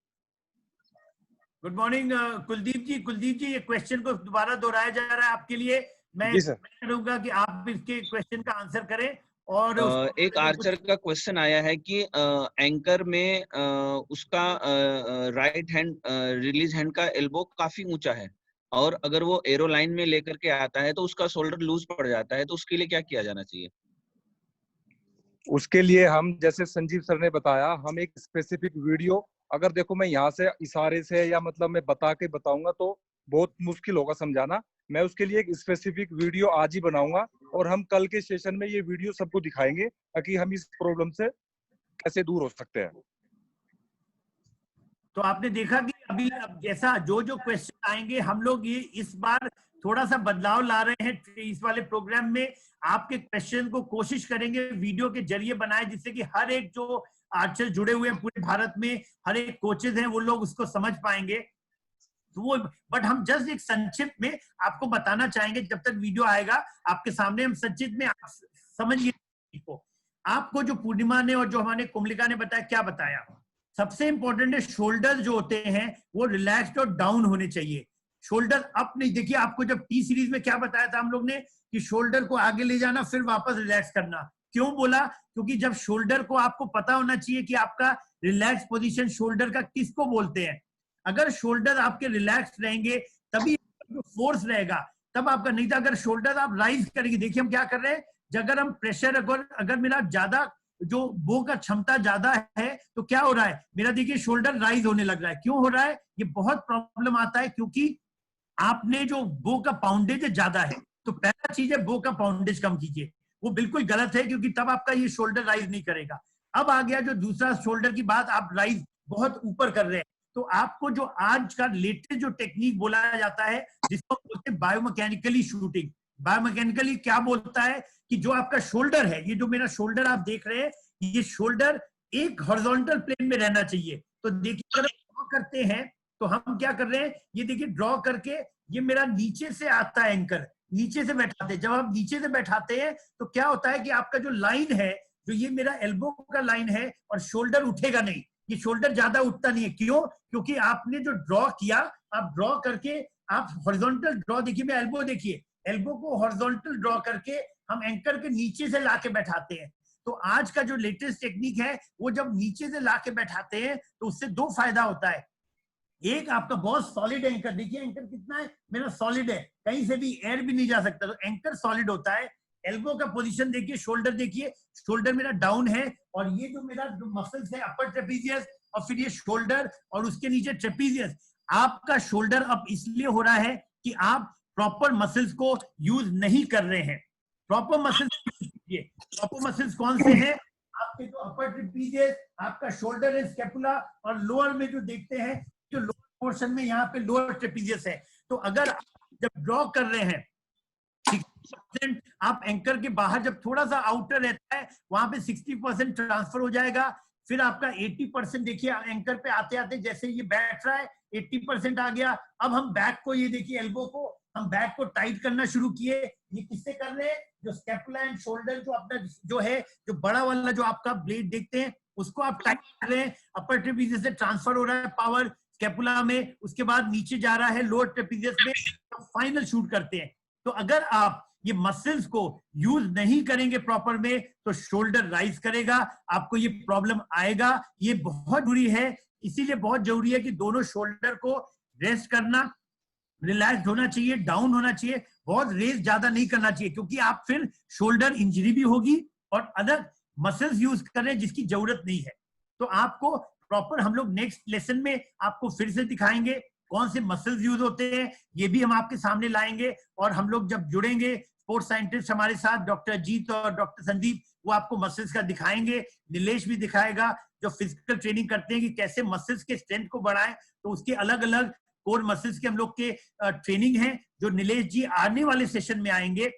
A: Good morning Kuldeep ji. Kuldeep ji, ये क्वेश्चन को दोबारा दोहराया जा रहा है आपके लिए, मैं करूंगा कि आप इसके क्वेश्चन का आंसर करें। और
J: एक आर्चर का क्वेश्चन आया है कि एंकर में उसका राइट हैंड रिलीज हैंड का एल्बो काफी ऊंचा है, और अगर वो एरो लाइन में लेकर के आता है तो उसका शोल्डर लूज पड़ जाता है, तो उसके लिए क्या किया जाना चाहिए?
M: उसके लिए हम, जैसे संजीव सर ने बताया, हम एक स्पेसिफिक वीडियो, अगर देखो मैं यहाँ से इशारे से या मतलब मैं बता के बताऊंगा तो बहुत मुश्किल होगा समझाना। मैं उसके लिए एक स्पेसिफिक वीडियो आज ही बनाऊंगा, और हम कल के सेशन में ये वीडियो सबको दिखाएंगे ताकि हम इस प्रॉब्लम से कैसे दूर हो सकते हैं।
A: तो आपने देखा कि अभी अब जैसा जो क्वेश्चन आएंगे, हम लोग ये इस बार थोड़ा सा बदलाव ला रहे हैं इस वाले प्रोग्राम में। आपके क्वेश्चन को कोशिश करेंगे वीडियो के जरिए बनाए, जिससे कि हर एक जो आर्चर जुड़े हुए हैं पूरे भारत में, हर एक कोचेज हैं, वो लोग उसको समझ पाएंगे। तो वो, बट हम जस्ट एक संक्षिप्त में आपको बताना चाहेंगे, जब तक वीडियो आएगा आपके सामने हम संक्षिप्त में समझिए को। आपको जो पूर्णिमा ने और जो हमारे कोमलिका ने बताया, क्या बताया, सबसे इंपॉर्टेंट है शोल्डर जो होते हैं वो रिलैक्स्ड और डाउन होने चाहिए, शोल्डर अप नहीं। देखिए आपको जब टी सीरीज में क्या बताया था हम लोग ने कि शोल्डर को आगे ले जाना फिर वापस रिलैक्स करना। क्यों बोला? क्योंकि जब शोल्डर को, आपको पता होना चाहिए कि आपका रिलैक्स पोजीशन शोल्डर का किसको बोलते हैं। अगर शोल्डर आपके रिलैक्स रहेंगे तभी जो फोर्स रहेगा तब आपका, नहीं था अगर शोल्डर आप राइज करेंगे। देखिए हम क्या कर रहे हैं, अगर हम प्रेशर अगर मेरा ज्यादा जो बो का क्षमता ज्यादा है तो क्या हो रहा है, मेरा देखिए शोल्डर राइज होने लग रहा है। क्यों हो रहा है, ये बहुत प्रॉब्लम आता है क्योंकि आपने जो बो का पाउंडेज ज्यादा है। तो पहला चीज है बो का पाउंडेज कम कीजिए, वो बिल्कुल गलत है क्योंकि तब आपका ये शोल्डर राइज नहीं करेगा। अब आ गया जो दूसरा शोल्डर की बात, आप राइज बहुत ऊपर कर रहे हैं, तो आपको जो आज का लेटेस्ट जो टेक्निक बोला जाता है जिसको बोलते हैं बायोमैकेनिकली शूटिंग। बायोमैकेनिकली क्या बोलता है कि जो आपका शोल्डर है, ये जो मेरा शोल्डर आप देख रहे हैं, ये शोल्डर एक हॉरिजॉन्टल प्लेन में रहना चाहिए। तो देखिए अगर ड्रॉ करते हैं तो हम क्या कर रहे हैं, ये देखिए ड्रॉ करके ये मेरा नीचे से आता है एंकर, नीचे से बैठाते हैं। जब आप नीचे से बैठाते हैं तो क्या होता है कि आपका जो लाइन है, जो ये मेरा एल्बो का लाइन है, और शोल्डर उठेगा नहीं, ये शोल्डर ज्यादा उठता नहीं है। क्यों, क्योंकि आपने जो ड्रॉ किया, आप ड्रॉ करके आप हॉरिजॉन्टल ड्रॉ, देखिए मैं एल्बो, देखिए एल्बो को हॉरिजॉन्टल ड्रॉ करके हम एंकर के नीचे से लाके बैठाते हैं। तो आज का जो लेटेस्ट टेक्निक है वो जब नीचे से लाके बैठाते हैं तो उससे दो फायदा होता है। एक, आपका बहुत सॉलिड एंकर, देखिए एंकर कितना है मेरा, सॉलिड है, कहीं से भी एयर भी नहीं जा सकता, तो एंकर सॉलिड होता है। एल्बो का पोजीशन देखिए, शोल्डर देखिए, शोल्डर मेरा डाउन है और ये जो मेरा जो मसल्स है अपर ट्रेपीजियस और फिर ये शोल्डर और उसके नीचे ट्रेपीजियस। आपका शोल्डर अब इसलिए हो रहा है कि आप प्रॉपर मसल्स को यूज नहीं कर रहे हैं। प्रॉपर मसल्स कीजिए। प्रॉपर मसल्स कौन से हैं, आपके जो अपर ट्रेपीजियस, आपका शोल्डर है, स्कैपुला, और लोअर में जो देखते हैं जो लोअर पोर्शन में यहाँ पे लोअर ट्रेपीजियस है। तो अगर जब ड्रॉ कर रहे हैं 60% आप एंकर के बाहर, जब थोड़ा सा आउटर रहता है वहां पे 60% ट्रांसफर हो जाएगा। फिर आपका 80% देखिए एंकर पे आते आते जैसे ये बैठ रहा है 80% आ गया। अब हम बैक को, ये देखिए एल्बो को, हम बैक को टाइट करना शुरू किए। ये किससे कर रहे हैं, जो स्कैपुला एंड शोल्डर जो अपना जो है, जो बड़ा वाला जो आपका ब्लेड देखते हैं उसको आप टाइट कर रहे हैं। अपर ट्रेपीजियस से ट्रांसफर हो रहा है पावर स्कैपुला में, उसके बाद नीचे जा रहा है लोअर ट्रेपीजियस में, तो फाइनल शूट करते हैं। तो अगर आप ये मसल्स को यूज नहीं करेंगे प्रॉपर में तो शोल्डर राइज करेगा, आपको ये प्रॉब्लम आएगा। ये बहुत जरूरी है, इसीलिए बहुत जरूरी है कि दोनों शोल्डर को रेस्ट करना, रिलैक्स होना चाहिए, डाउन होना चाहिए, बहुत रेस ज्यादा नहीं करना चाहिए, क्योंकि आप फिर शोल्डर इंजरी भी होगी और अदर मसल्स यूज कर रहे हैं जिसकी जरूरत नहीं है। तो आपको प्रॉपर, हम लोग नेक्स्ट लेसन में आपको फिर से दिखाएंगे कौन से मसल्स यूज होते हैं, ये भी हम आपके सामने लाएंगे। और हम लोग जब जुड़ेंगे स्पोर्ट्स साइंटिस्ट हमारे साथ, डॉक्टर अजीत और डॉक्टर संदीप, वो आपको मसल्स का दिखाएंगे। नीलेश भी दिखाएगा जो फिजिकल ट्रेनिंग करते हैं कि कैसे मसल्स के स्ट्रेंथ को बढ़ाएं। तो उसके अलग अलग कोर मसल्स के हम लोग के ट्रेनिंग है, जो नीलेश जी आने वाले सेशन में आएंगे।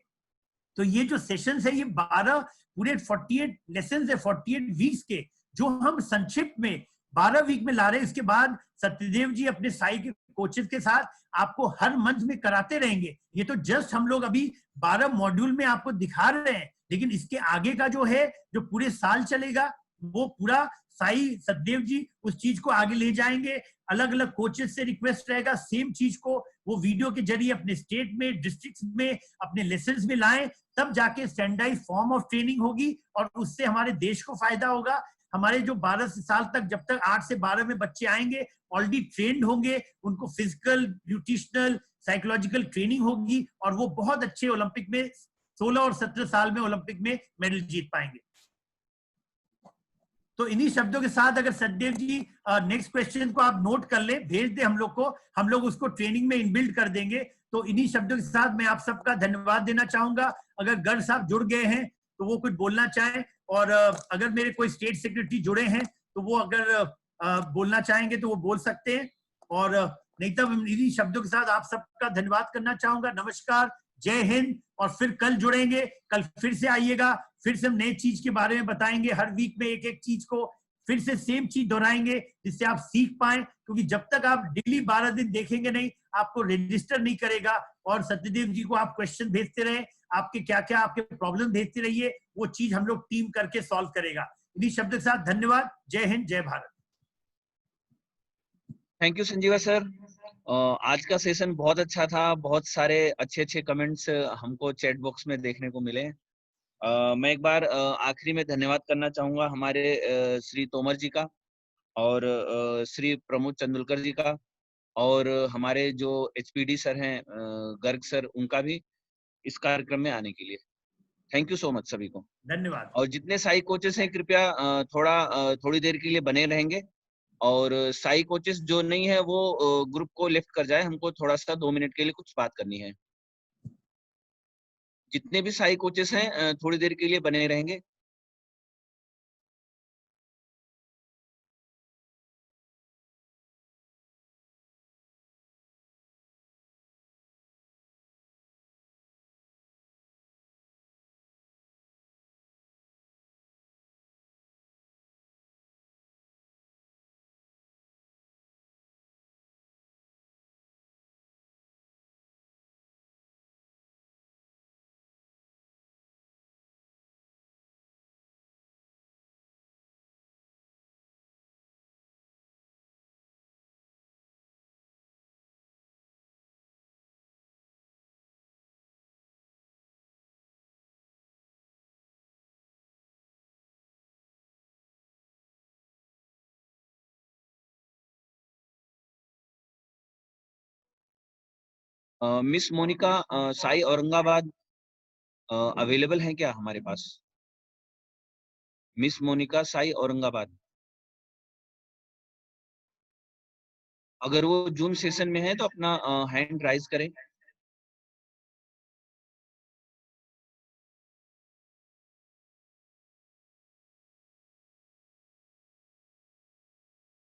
A: तो ये जो सेशंस है, ये 12 पूरे 48 लेसन है, 48 वीक्स के, जो हम संक्षिप्त में 12 वीक में ला रहे हैं। इसके बाद सत्यदेव जी अपने साई के कोचेस के साथ आपको हर मंथ में कराते रहेंगे। ये तो जस्ट हम लोग अभी 12 मॉड्यूल में आपको दिखा रहे हैं, लेकिन इसके आगे का जो है, जो पूरे साल चलेगा, वो पूरा साई सत्यदेव जी उस चीज को आगे ले जाएंगे। अलग अलग कोचेस से रिक्वेस्ट रहेगा सेम चीज को वो वीडियो के जरिए अपने स्टेट में, डिस्ट्रिक्ट में, अपने लेसन्स में लाएं, तब जाके स्टैंडर्डाइज फॉर्म ऑफ ट्रेनिंग होगी और उससे हमारे देश को फायदा होगा। हमारे जो 12 साल तक, जब तक 8 से 12 में बच्चे आएंगे, ऑलरेडी ट्रेंड होंगे, उनको फिजिकल, न्यूट्रिशनल, साइकोलॉजिकल ट्रेनिंग होगी और वो बहुत अच्छे ओलंपिक में 16 और 17 साल में ओलंपिक में मेडल जीत पाएंगे। तो इन्हीं शब्दों के साथ अगर सत्यदेव जी नेक्स्ट क्वेश्चन को आप नोट कर ले, भेज दे हम लोग को, हम लोग उसको ट्रेनिंग में इनबिल्ड कर देंगे। तो इन्हीं शब्दों के साथ मैं आप सबका धन्यवाद देना चाहूंगा। अगर गर्ग साहब जुड़ गए हैं तो वो कुछ बोलना चाहें, और अगर मेरे कोई स्टेट सेक्रेटरी जुड़े हैं तो वो अगर बोलना चाहेंगे तो वो बोल सकते हैं, और नहीं तो इन्हीं शब्दों के साथ आप सबका धन्यवाद करना चाहूंगा। नमस्कार, जय हिंद, और फिर कल जुड़ेंगे। कल फिर से आइएगा, फिर से हम नई चीज के बारे में बताएंगे। हर वीक में एक एक चीज को फिर से सेम चीज दोहराएंगे जिससे आप सीख पाए, क्योंकि जब तक आप डेली 12 दिन देखेंगे नहीं, आपको रजिस्टर नहीं करेगा। और सत्यदेव जी को आप क्वेश्चन भेजते रहे, आपके क्या क्या आपके प्रॉब्लम भेजते रहिए, वो चीज हम लोग टीम करके सॉल्व करेगा। इन्हीं शब्द के साथ धन्यवाद, जय हिंद, जय Bharat.
J: Thank you Sanjeeva sir. आज का सेशन बहुत अच्छा था, बहुत सारे अच्छे अच्छे कमेंट्स हमको चैट बॉक्स में देखने को मिले। मैं एक बार आखिरी में धन्यवाद करना चाहूंगा हमारे श्री तोमर जी का और श्री प्रमोद चंदुलकर जी का, और हमारे जो HPD सर हैं गर्ग सर, उनका भी इस कार्यक्रम में आने के लिए थैंक यू सो मच सभी को।
A: धन्यवाद।
J: और जितने साई कोचेस हैं कृपया थोड़ी देर के लिए बने रहेंगे, और साई कोचेस जो नहीं है वो ग्रुप को लेफ्ट कर जाए, हमको थोड़ा सा 2 मिनट के लिए कुछ बात करनी है। जितने भी साई कोचेस हैं थोड़ी देर के लिए बने रहेंगे। मिस मोनिका साई औरंगाबाद अवेलेबल हैं क्या हमारे पास? मिस मोनिका साई औरंगाबाद, अगर वो जूम सेशन में है तो अपना हैंड राइज करें।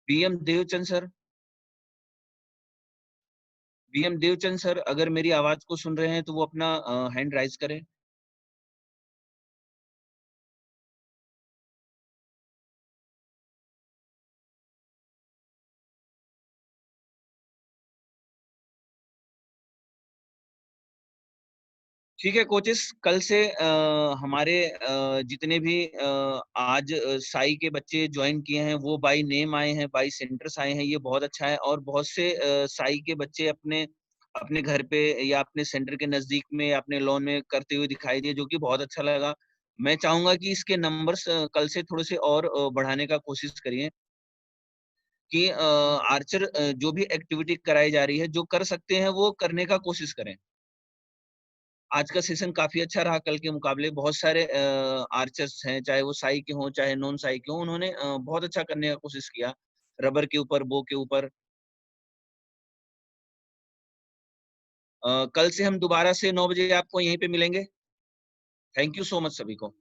J: BM Devchand sir, BM Devchand sir अगर मेरी आवाज को सुन रहे हैं तो वो अपना हैंड राइज करें। ठीक है कोचेस, कल से हमारे जितने भी आज साई के बच्चे ज्वाइन किए हैं वो बाय नेम आए हैं, बाय सेंटर्स आए हैं, ये बहुत अच्छा है। और बहुत से साई के बच्चे अपने अपने घर पे या अपने सेंटर के नजदीक में अपने लॉन में करते हुए दिखाई दिए, जो कि बहुत अच्छा लगा। मैं चाहूंगा कि इसके नंबर्स कल से थोड़े से और बढ़ाने का कोशिश करिए, कि आर्चर जो भी एक्टिविटी कराई जा रही है, जो कर सकते हैं वो करने का कोशिश करें। आज का सेशन काफी अच्छा रहा कल के मुकाबले। बहुत सारे आर्चर्स हैं, चाहे वो साई के हों चाहे नॉन साई के हों, उन्होंने बहुत अच्छा करने का कोशिश किया रबर के ऊपर, बो के ऊपर। कल से हम दोबारा से 9 बजे आपको यहीं पे मिलेंगे। थैंक यू सो मच सभी को।